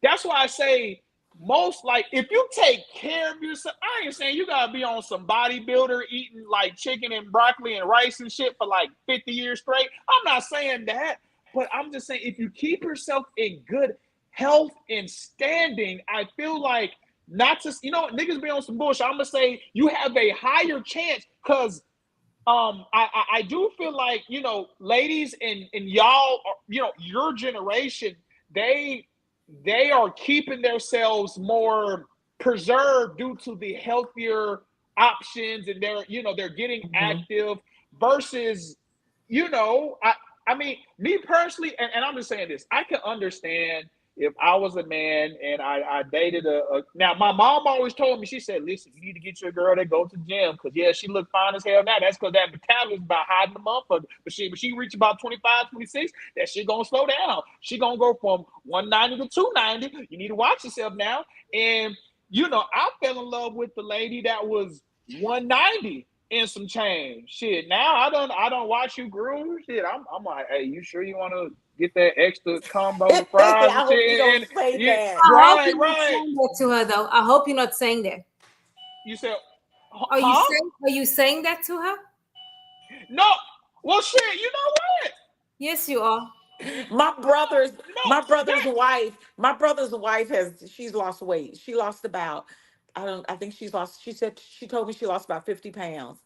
That's why I say most, like, if you take care of yourself, I ain't saying you gotta be on some bodybuilder eating like chicken and broccoli and rice and shit for like 50 years straight. I'm not saying that, but I'm just saying if you keep yourself in good health and standing, I feel like not just niggas be on some bullshit. I'm gonna say you have a higher chance because I do feel like ladies and y'all your generation, they they are keeping themselves more preserved due to the healthier options, and they're getting Hmm. active versus you know I I mean, me personally, and I'm just saying this, I can understand if I was a man and I dated now my mom always told me, she said, listen, you need to get your girl that go to the gym because yeah, she look fine as hell now. That's because that metabolism about hiding the motherfucker. But she reach about 25, 26, that shit gonna slow down. She gonna go from 190 to 290. You need to watch yourself now. And I fell in love with the lady that was 190 and some change. Shit, now I don't watch you groove. Shit, I'm like, hey, you sure you want to get that extra combo with fries I and hope you shit? don't And say yeah, that. I hope right, you're not right. saying that to her, though. I hope you're not saying that. You said, Are you huh? saying? Are you saying that to her? No. Well, shit. You know what? Yes, you are. My brother's No, my brother's that. wife, my brother's wife she's lost weight. She lost about, I think she said she told me she lost about 50 pounds.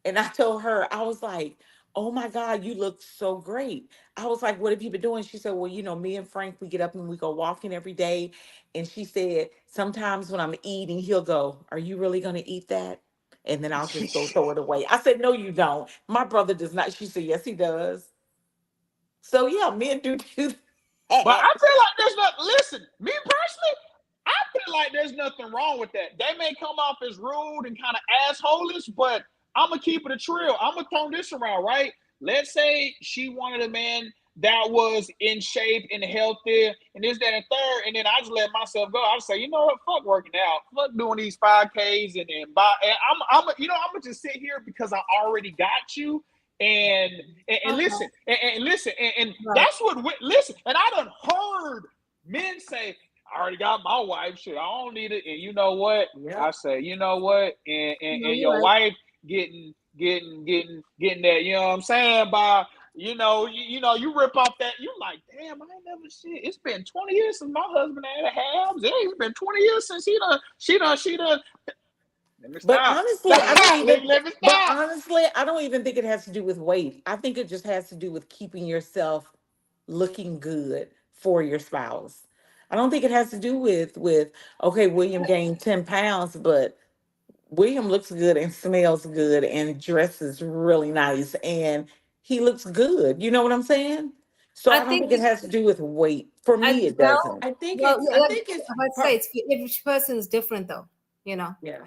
And I told her, I was like, oh my God, you look so great. I was like, what have you been doing? She said, well, me and Frank, we get up and we go walking every day. And she said, sometimes when I'm eating, he'll go, are you really going to eat that? And then I'll just go throw it away. I said, no, you don't. My brother does not. She said, yes, he does. So yeah, men do But that. I feel like there's not. Listen, me personally, I feel like there's nothing wrong with that. They may come off as rude and kind of assholish, but I'm gonna keep it a trill. I'm gonna throw this around, right? Let's say she wanted a man that was in shape and healthy, and this, that, and third, and then I just let myself go. I say, you know what? Fuck working out. Fuck doing these 5Ks and buy. And I'm gonna just sit here because I already got you. And and Okay. listen, and listen, and Right. that's what listen. And I done heard men say, "I already got my wife. Shit, I don't need it." And you know what? Yep. I say, you know what? No, And you're your right. wife getting that. You know what I'm saying? By you rip off that. You like, damn, I ain't never shit. It's been 20 years since my husband had halves. It's been 20 years since she done. Let me But stop. honestly, I don't Stop. even Let me but stop. honestly, I don't even think it has to do with weight. I think it just has to do with keeping yourself looking good for your spouse. I don't think it has to do with okay, William gained 10 pounds, but William looks good and smells good and dresses really nice and he looks good. You know what I'm saying? So I I don't think think it it's has to do with weight. For me, it doesn't. well, I yeah, think it's I might say it's each person's different, though. You know, yeah.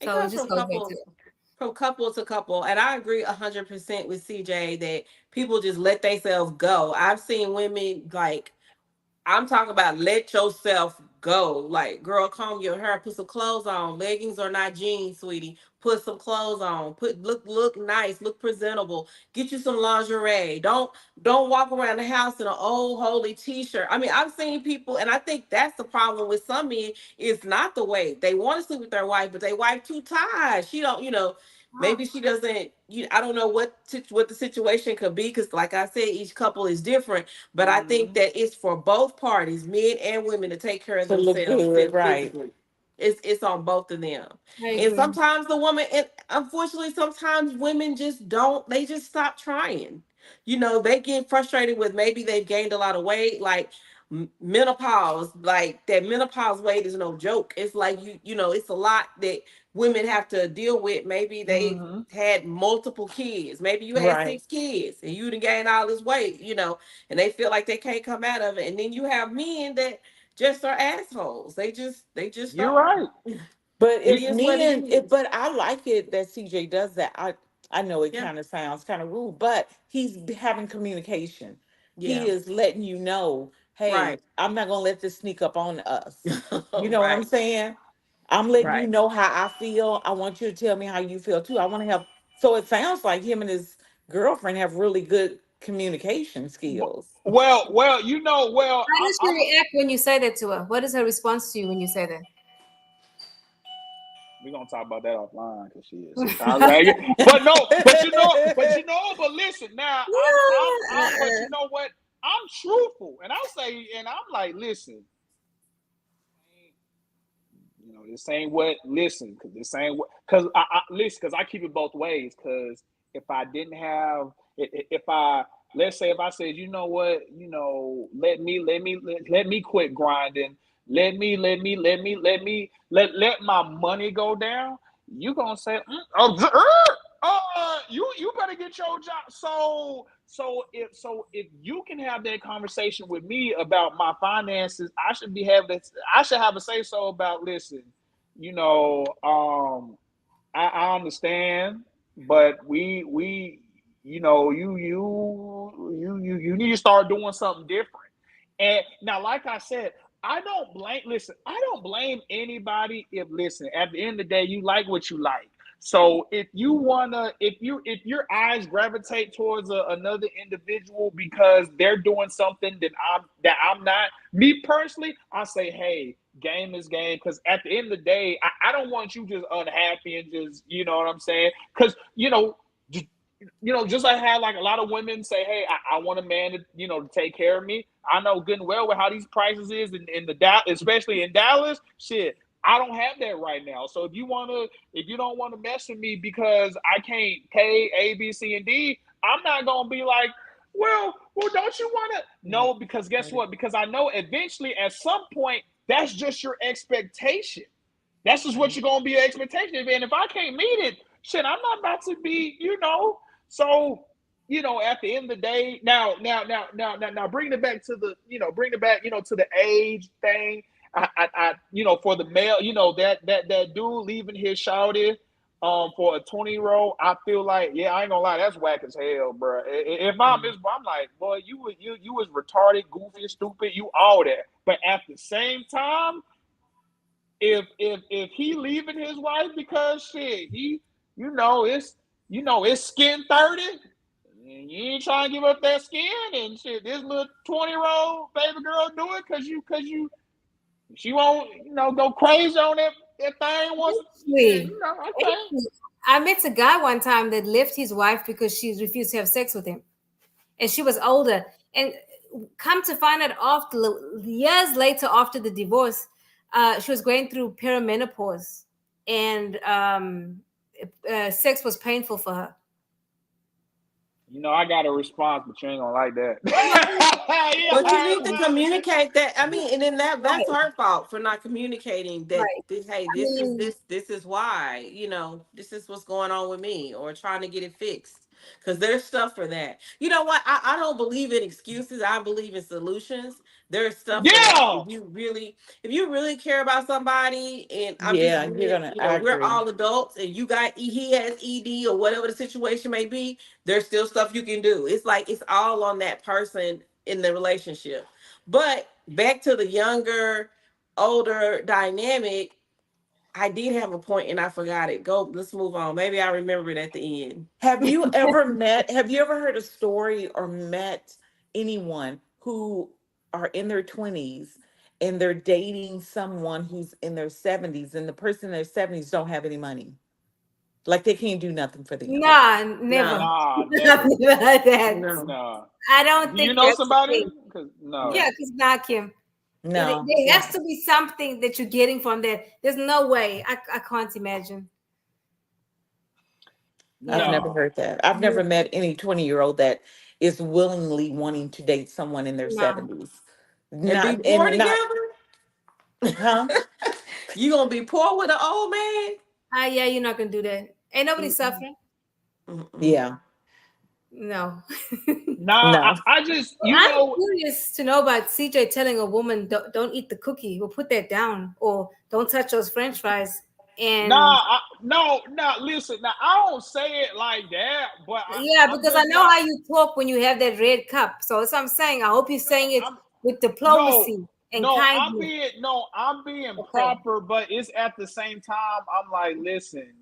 It so it goes just goes back to that. from couple to couple, and I agree 100% with CJ that people just let themselves go. I've seen women like I'm talking about let yourself go. Like, girl, comb your hair, put some clothes on. Leggings are not jeans, sweetie. Put some clothes on. Put look nice, look presentable. Get you some lingerie. Don't walk around the house in an old holy t-shirt. I mean, I've seen people, and I think that's the problem with some men. It's not the weight. They want to sleep with their wife, but they wife too tired. She don't, maybe she doesn't. I don't know what the situation could be, because, like I said, each couple is different. But I think Mhm. that it's for both parties, men and women, to take care of To look themselves good, right? physically. It's on both of them. I And agree. sometimes the woman, and unfortunately, sometimes women just don't. They just stop trying. They get frustrated with, maybe they've gained a lot of weight, like menopause. Like, that menopause weight is no joke. It's like, it's a lot that women have to deal with. Maybe they Mhm. had multiple kids. Maybe you had Right. 6 kids and you done gained all this weight, and they feel like they can't come out of it. And then you have men that just are assholes. They just You're are. right. But It if is what it men, is. but I like it that CJ does that. I know it Yeah. kind of sounds kind of rude, but he's having communication. He Yeah. is letting you know, hey, Right. I'm not gonna let this sneak up on us. You know what I'm Right. saying? I'm letting you Right. know how I feel. I want you to tell me how you feel too. I want to have. So it sounds like him and his girlfriend have really good communication skills. Well, How does she I'm react when you say that to her? What is her response to you when you say we're gonna talk about that offline because she is she kind of that? ragged. But no, but listen, now but you know what? I'm truthful, and I say, and I'm like, listen, this ain't what. Listen, because this ain't what. Because I listen, because I keep it both ways. Because if I didn't have, if I let's say if I said, you know what, let me quit grinding. Let my money go down. You gonna say, you better get your job. So if you can have that conversation with me about my finances, I should have a say so about, listen, you know, I understand, but we you need to start doing something different. And now, like I said, I don't blame anybody if, listen, at the end of the day, you like what you like. So if your eyes gravitate towards another individual because they're doing something that I'm not, me personally, I say, hey, game is game. Because at the end of the day, I don't want you just unhappy and just, you know what I'm saying? Because just like how, like, a lot of women say, hey, I want a man to take care of me. I know good and well with how these prices is in the Dallas, especially in Dallas. Shit, I don't have that right now. So if you don't want to mess with me because I can't pay A, B, C, and D, I'm not gonna be like, well, don't you want to? No, because guess what? Because I know eventually, at some point, that's just your expectation. That's just what you're gonna be, your expectation. And if I can't meet it, shit, I'm not about to be. So, at the end of the day, now, bringing it back to to the age thing. For the male, that dude leaving his shouted, for a 20-year-old, I feel like, yeah, I ain't gonna lie, that's whack as hell, bro. If I'm Mm. this, I'm like, boy, you was retarded, goofy, stupid, you all that. But at the same time, if he leaving his wife because, shit, it's skin 30, and you ain't trying to give up that skin, and shit, this little 20-year-old baby girl do it because she won't, go crazy on that thing once. Shit, Actually, okay. I met a guy one time that left his wife because she refused to have sex with him, and she was older. And come to find out, after years later, after the divorce, she was going through perimenopause, and sex was painful for her. I got a response, but you ain't gonna like that. But you Yeah, need to communicate that. I mean, and then that's Right, her fault for not communicating that right. this, hey, I mean, this is why, this is what's going on with me, or trying to get it fixed. Because there's stuff for that. You know what? I don't believe in excuses. I believe in solutions. There's stuff for that. yeah. If you really care about somebody, and I'm just Yeah, you're being, gonna. I we're agree. all adults, and he has ED or whatever the situation may be, there's still stuff you can do. It's like, it's all on that person in the relationship. But back to the younger, older dynamic, I did have a point and I forgot it. Go, let's move on. Maybe I remember it at the end. Have you ever heard a story or met anyone who are in their 20s and they're dating someone who's in their 70s and the person in their 70s don't have any money? Like they can't do nothing for them. Nah, never. No, Nah, I've never. never heard that. no. Nah. I don't Do you think know that's a somebody? thing. Cause Yeah, no. Yeah. because not Kim. No, There has no. to be something that you're getting from that. There's no way. I can't imagine. I've Yeah. never No. heard that. I've never met any 20-year-old that is willingly wanting to date someone in their No. 70s. And be Not poor and not, together? huh? You gonna be poor with an old man? Ah, yeah, you're not gonna do that. Ain't nobody Mm-mm. suffering. Mm-mm. Yeah. No. Nah, No. I just, I'm curious to know about CJ telling a woman, don't eat the cookie or put that down or don't touch those French fries. And no, listen, now I don't say it like that, but yeah, I'm because I just know not, how you talk when you have that red cup. So that's what I'm saying. I hope you're no, saying it I'm, with no, diplomacy and kindness. no, I'm being Okay. proper, but it's at the same time, I'm like, listen,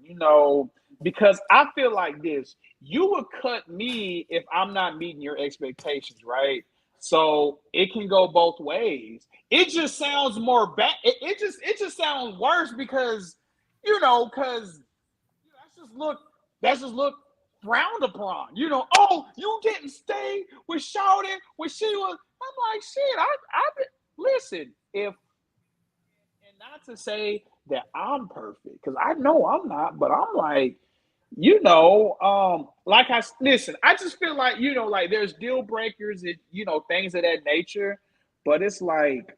because I feel like this, you would cut me if I'm not meeting your expectations, right? So it can go both ways. It just sounds more bad. It just sounds worse because, because that's just look frowned upon. Oh, you didn't stay with Shawty when she was. I'm like, shit. I listen. If and not to say that I'm perfect because I know I'm not, but I'm like, like I listen. I just feel like like there's deal breakers and things of that nature, but it's like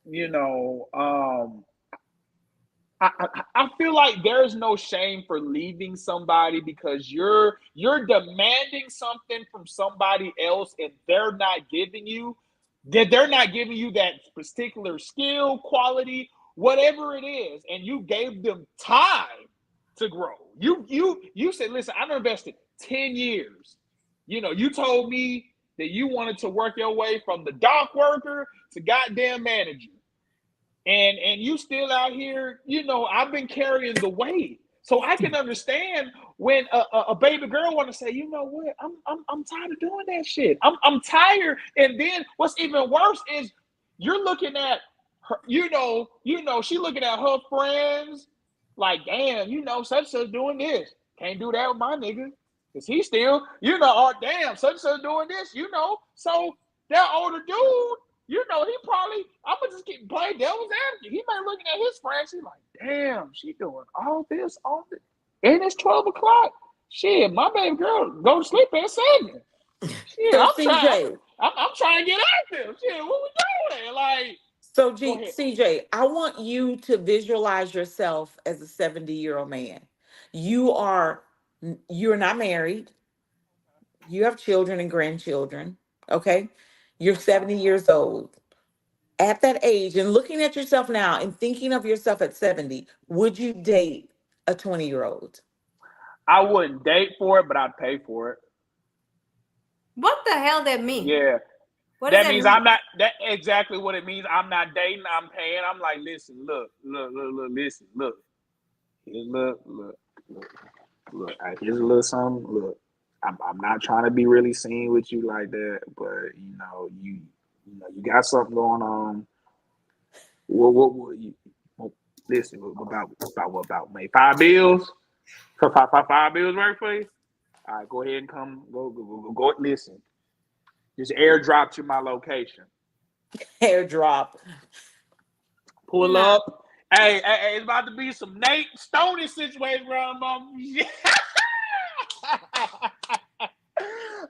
you know, I feel like there's no shame for leaving somebody because you're demanding something from somebody else and they're not giving you that particular skill, quality, whatever it is, and you gave them time to grow. You said, listen, I've invested 10 years. You told me that you wanted to work your way from the dock worker to goddamn manager and you still out here, I've been carrying the weight. So I can understand when a baby girl want to say, you know what, I'm tired of doing that shit. I'm tired. And then what's even worse is you're looking at her, she looking at her friends like, damn, such such doing this. Can't do that with my nigga. Cause he still, oh damn, such such doing this. So that older dude he probably, I'm gonna just keep playing devil's advocate. He might looking at his friends, he's like, damn, she doing all this. And it's 12 o'clock. Shit, my baby girl go to sleep at 7. Shit, So CJ, I'm trying to get active. Shit, what we doing? Like, go ahead. CJ, I want you to visualize yourself as a 70-year-old man. You are you're not married. You have children and grandchildren. Okay. You're Okay. 70 years old. At that age, and looking at yourself now and thinking of yourself at 70, would you date a 20-year-old? I wouldn't date for it, but I'd pay for it. What the hell that mean? Yeah. What does That that means mean? I'm not that exactly what it means. I'm not dating, I'm paying. I'm like, listen, look, listen, look. Here's look, here's a little something. Look, I'm not trying to be really seen with you like that, but you got something going on. What you listen about maybe 5 bills? Five bills work for you? All right, go ahead and come. Go. Listen, just airdrop you my location. Airdrop. Pull No. up. Hey, it's about to be some Nate Stoney situation around mom.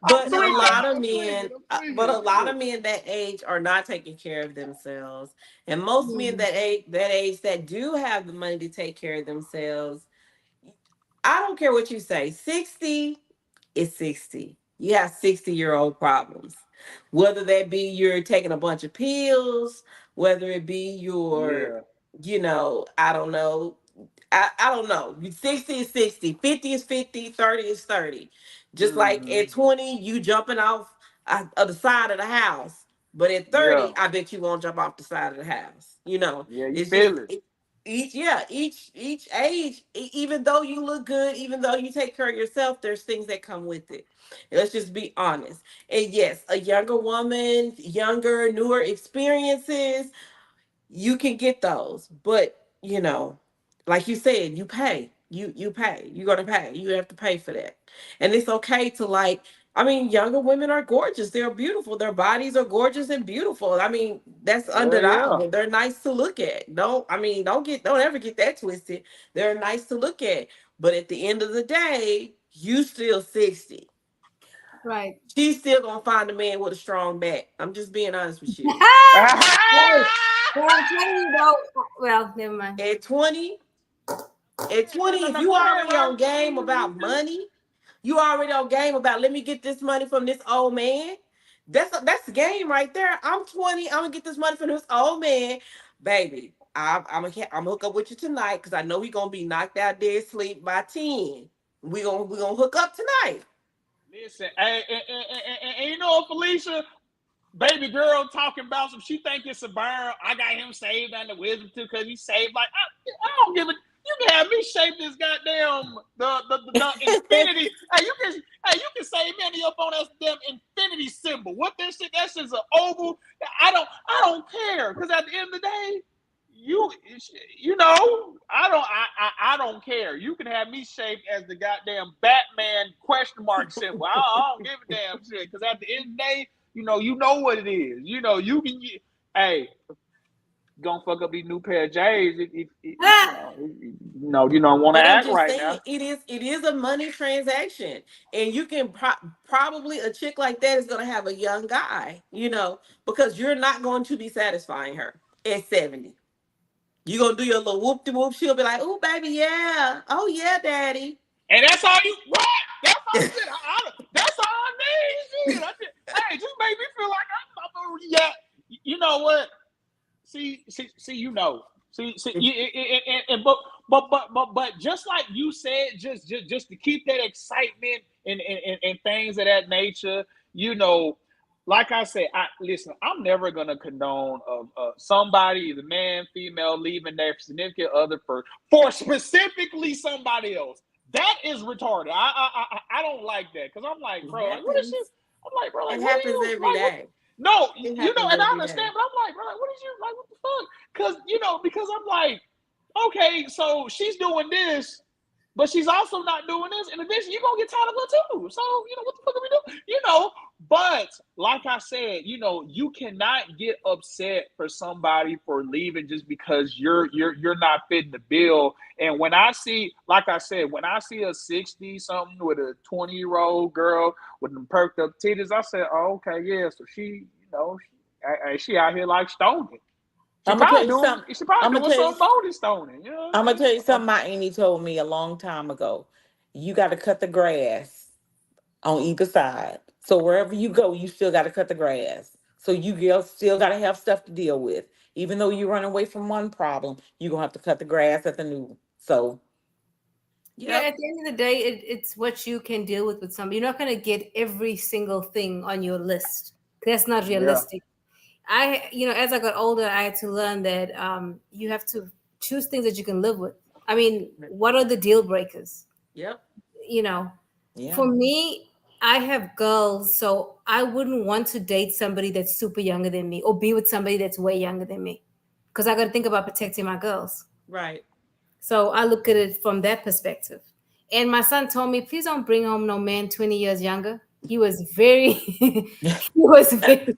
I'm But a tweaking. lot of I'm tweaking. men, I'm but a tweaking. lot of men that age are not taking care of themselves, and most men Mm. that age that do have the money to take care of themselves, I don't care what you say. 60 is 60. You have 60-year-old problems. Whether that be you're taking a bunch of pills, whether it be Yeah. I don't know. I don't know. 60 is 60, 50 is 50, 30 is 30. Just like Mm-hmm. at 20, you jumping off of the side of the house. But at Yeah. 30, I bet you won't jump off the side of the house. You know, Yeah, you it's just feel it. each age, even though you look good, even though you take care of yourself, there's things that come with it. Let's just be honest. And yes, a younger woman, younger, newer experiences, you can get those, but like you said, you pay, you pay, you're gonna pay, you have to pay for that. And it's okay to, like, I mean, younger women are gorgeous, they're beautiful, their bodies are gorgeous and beautiful. I mean, that's Yeah, yeah. undeniable. They're nice to look at. Don't ever get that twisted. They're nice to look at, but at the end of the day, you still 60. Right. She's still gonna find a man with a strong back. I'm just being honest with you. Hey, but I'm telling you though. Well, never mind. At 20, At No, 20, no, if no, you go ahead, already Rob. on game about money, you already on game about, let me get this money from this old man. That's the game right there. I'm 20. I'm gonna get this money from this old man, baby. I'm hook up with you tonight because I know he gonna be knocked out dead asleep by 10. We gonna hook up tonight. Listen, hey, and you know, Felicia, baby girl talking about some. She think it's a burn. I got him saved under wisdom too because he saved. Like I don't give a. You can have me shape this goddamn the infinity. Hey, you can save me under your phone. That's the damn infinity symbol. What that shit? That shit's an oval. I don't care because at the end of the day, you you know I don't care. You can have me shaped as the goddamn Batman question mark symbol. I don't give a damn shit because at the end of the day, you know what it is. You can. Hey, gonna fuck up these new pair of J's. You don't want to But I'm act just right saying, now. it is a money transaction, and you can probably, a chick like that is gonna have a young guy, because you're not going to be satisfying her at 70. You gonna do your little whoop de whoop. She'll be like, "Oh baby, yeah, oh yeah, daddy." And that's all you what? That's all shit. That's all I need. Shit. Hey, just make me feel like I'm yeah. You know what? See, but just like you said, just to keep that excitement and things of that nature, like I said, listen. I'm never gonna condone of somebody, either man, female, leaving their significant other for specifically somebody else. That is retarded. I don't like that because I'm like, It bro, like what is happens. you? I'm like, bro, like It what are happens you every like? What? day. No, It happens and I every day. understand, but I'm like, bro, like, what is you like? What the fuck? Because I'm like, okay, so she's doing this, but she's also not doing this, and eventually you're gonna get tired of her too. So what the fuck are we doing? But like I said, you cannot get upset for somebody for leaving just because you're not fitting the bill. And when I see, like I said, when I see a 60 something with a 20-year-old girl with them perked up titties, I said, oh, okay, yeah, so she out here like stoning. She I'm gonna tell probably you doing something. she probably I'm gonna doing tell you. something more than stoning. You know what I'm I'm gonna saying? tell you something my auntie told me a long time ago. You got to cut the grass on either side. So wherever you go, you still got to cut the grass. So you girls still got to have stuff to deal with. Even though you run away from one problem, you're gonna have to cut the grass at the new. So, Yeah, yep, at the end of the day, it's what you can deal with somebody. You're not going to get every single thing on your list. That's not Yeah. realistic. As I got older, I had to learn that you have to choose things that you can live with. I mean, what are the deal breakers? yep, You know, yeah. for me, I have girls, so I wouldn't want to date somebody that's super younger than me or be with somebody that's way younger than me because I got to think about protecting my girls. Right. So I look at it from that perspective. And my son told me, please don't bring home no man 20 years younger. He was very, he was very,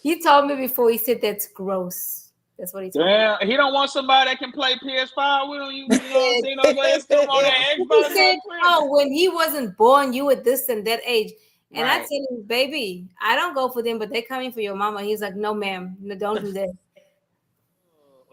he told me before, he said, that's gross. That's what he told me. Damn, he don't want somebody that can play PS5 with him. You know what I'm saying? Don't go ahead and come on Yeah. that He Xbox said, right quick. oh, when he wasn't born, you were this and that age. And I Right. said, baby, I don't go for them, but they're coming for your mama. He's like, no, ma'am, no, don't do that.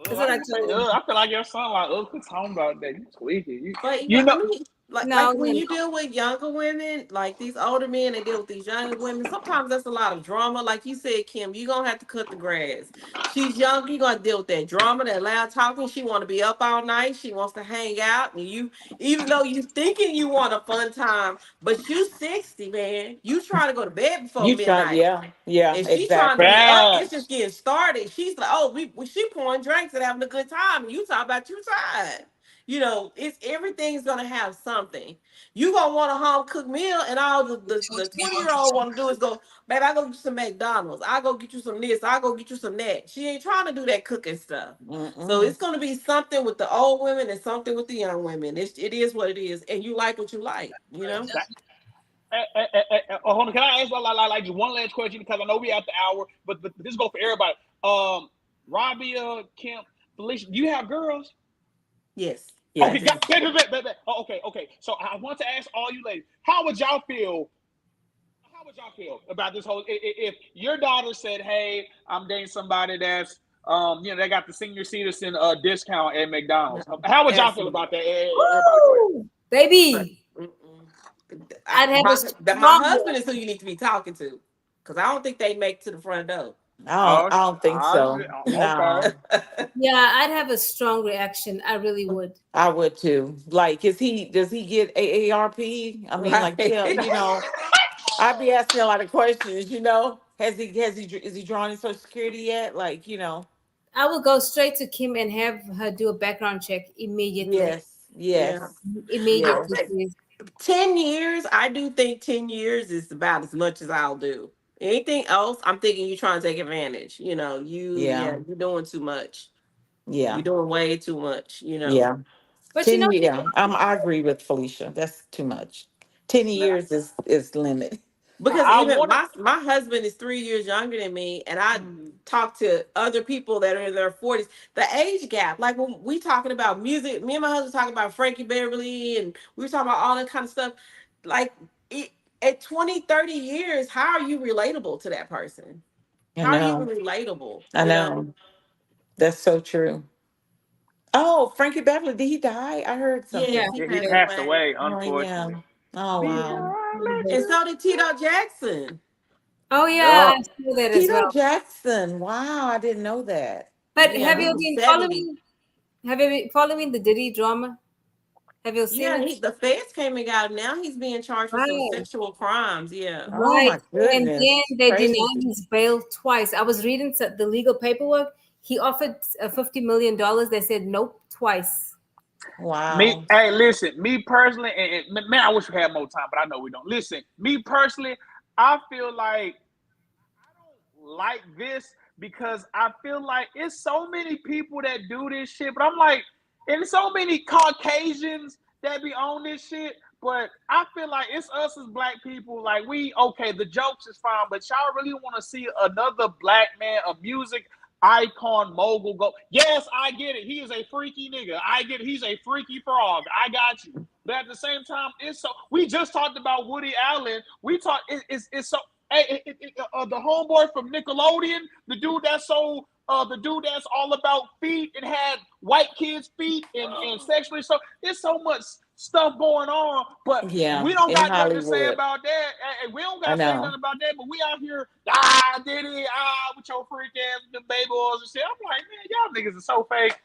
That's what I I can say, told him. I feel like your son like, quit talking about that. You tweaking. But You know, I mean, like No, when no, you deal with younger women, like these older men, they deal with these younger women. Sometimes that's a lot of drama. Like you said, Kim, you're gonna have to cut the grass. She's young, you're gonna deal with that drama, that loud talking. She wanna be up all night, she wants to hang out, and you, even though you thinking you want a fun time, but you 60, man. You trying to go to bed before You try, midnight. yeah, yeah, And she trying to exactly. be up, it's just Facts. getting started. She's like, oh, she pouring drinks and having a good time. And you talk about you tired. It's everything's gonna have something. You gonna want a home cooked meal, and all the 20-year-old want to do is go, babe, I go get you some McDonald's. I go get you some this. I go get you some that. She ain't trying to do that cooking stuff. So Mm-mm. it's gonna be something with the old women and something with the young women. It is what it is, and you like what you like. Hold on, can I ask like just one last question because I know we at the hour, but this go for everybody. Rabia, Kim, Felicia, do you have girls? Yes, Okay, I Yes. do. Oh, okay. So I want to ask all you ladies, how would y'all feel? How would y'all feel about this whole? If your daughter said, "Hey, I'm dating somebody that's, they got the senior citizen discount at No, McDonald's." How would y'all feel absolutely. about that? Everybody, go ahead. woo, But baby. mm-mm. I'd have a My strong husband is who reaction. you need to be talking to, because I don't think they make it to the front door. Oh, I don't think so. okay. No, Yeah, I'd have a strong reaction. I really would. I would too. Like, does he get AARP? I mean, like, yeah, Right. I'd be asking a lot of questions. Is he drawing his Social Security yet? Like, I would go straight to Kim and have her do a background check immediately. yes, Yeah. yes, I yes, Immediately, think please. 10 years, I do think 10 years is about as much as I'll do. Anything else, I'm thinking you're trying to take advantage. yeah, You're doing too much. You're yeah, doing way too much. yeah. But 10 years. Yeah, I agree with Felicia. That's too much. 10 years is limit. Because I even wanted. my husband is 3 years younger than me, and I talk to other people that are in their 40s. The age gap, like when we talking about music, me and my husband talking about Frankie Beverly, and we were talking about all that kind of stuff. Like it, at 20, 30 years, how are you relatable to that person? I How are you even know. relatable? I know. That's so true. Oh, Frankie Beverly, did he die? I heard yeah, Yes, something. he Yeah, he passed yeah, passed away. away, Oh, yeah. unfortunately. Oh, Be wow. And your so did Tito Jackson. oh yeah, Yup. I saw that as Tito well. Jackson. Wow, I didn't know that. But Yeah, have he you was been 70. following? Have you been following the Diddy drama? Have you seen Yeah, it? the feds came and got him. Now he's being charged for some Right, sexual crimes. Yeah. Oh, right. my And then goodness. they denied Crazy. his bail twice. I was reading the legal paperwork. He offered $50 million. They said nope twice. Me, Wow. hey, listen, me personally, and man, I wish we had more time, but I know we don't. Listen, me personally, I feel like I don't like this because I feel like it's so many people that do this shit, but I'm like, and so many Caucasians that be on this shit. But I feel like it's us as black people. Like we okay, the jokes is fine, but y'all really want to see another black man, a music icon mogul go? Yes, I get it. He is a freaky nigga. I get it. He's a freaky frog. I got you. But at the same time, it's so. We just talked about Woody Allen. We talked. It's so. Hey, the homeboy from Nickelodeon, the dude that's all about feet and had white kids' feet and sexually. So there's so much stuff going on, but Yeah, we don't in got nothing to say Hollywood. about that. Hey, we don't got I to say know. nothing about that. But we out here, did it, with your freak ass, the baby oils and shit. I'm like, man, y'all niggas are so fake.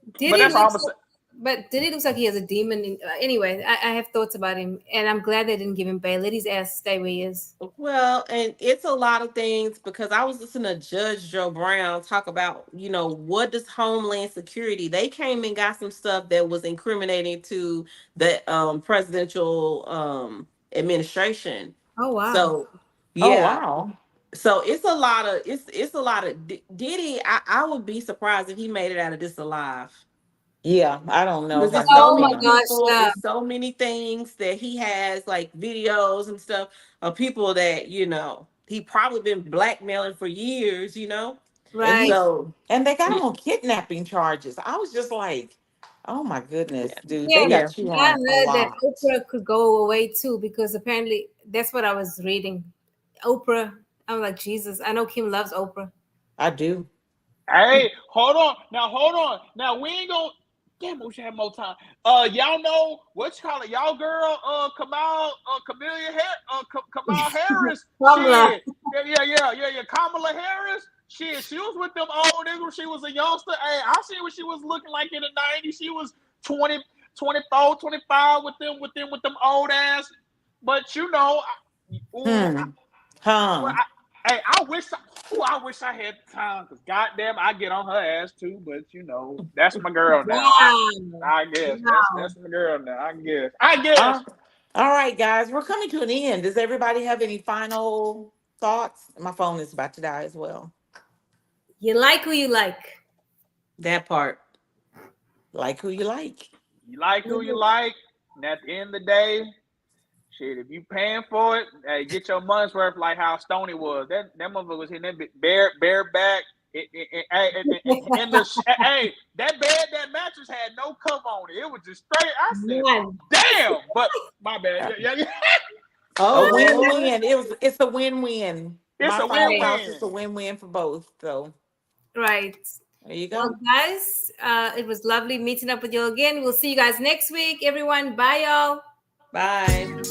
But Diddy that's all I'm looks gonna say. like, but Diddy looks like he has a demon. Anyway, I have thoughts about him, and I'm glad they didn't give him bail. Let his ass stay where he is. Well, and it's a lot of things because I was listening to Judge Joe Brown talk about, what does Homeland Security? They came and got some stuff that was incriminating to the presidential administration. Oh wow. So, Oh, yeah. wow. So it's a lot of Diddy. I would be surprised if he made it out of this alive. Yeah, I don't know Because how there's he's so Oh my many gonna. gosh. people Yeah. and so many things that he has, like videos and stuff of people that, he probably been blackmailing for years. And Right. So they got yeah, him on kidnapping charges. I was just like, oh my goodness, yeah, dude, they Yes. yeah. got you I on a heard that lot. Oprah could go away too because apparently that's what I was reading. Oprah. I'm like Jesus. I know Kim loves Oprah. I do. Hey, hold on. Now, hold on. Now, we ain't going to. Damn, I wish I had more time. Y'all know what you call it? Y'all girl, Kamala Harris. Kamala. Shit. Yeah. Kamala Harris. Shit, she was with them old niggas. She was a youngster. Hey, I see what she was looking like in the 90s. She was 20, 24, 25 with them old ass. But you know, well, Huh. I wish I had time because goddamn, I get on her ass too. But you know, that's my girl now. Wow. I guess Wow. that's my girl now. I guess. Uh, all right, guys, we're coming to an end. Does everybody have any final thoughts? My phone is about to die as well. You like who you like. That part. Like who you like. You like who you like, and at the end of the day, shit, if you paying for it, hey, get your money's worth. Like how Stoney was. That motherfucker was hitting that bare back. And hey, that bed, that mattress had no cover on it. It was just straight. I said, Man. damn. But my bad. Uh, Yeah. A Oh, win-win. It's a win-win. It's My a final right. thoughts, win-win. it's a win-win for both. So Right. there you Well, go. guys, it was lovely meeting up with you again. We'll see you guys next week. Everyone, bye, y'all. Bye.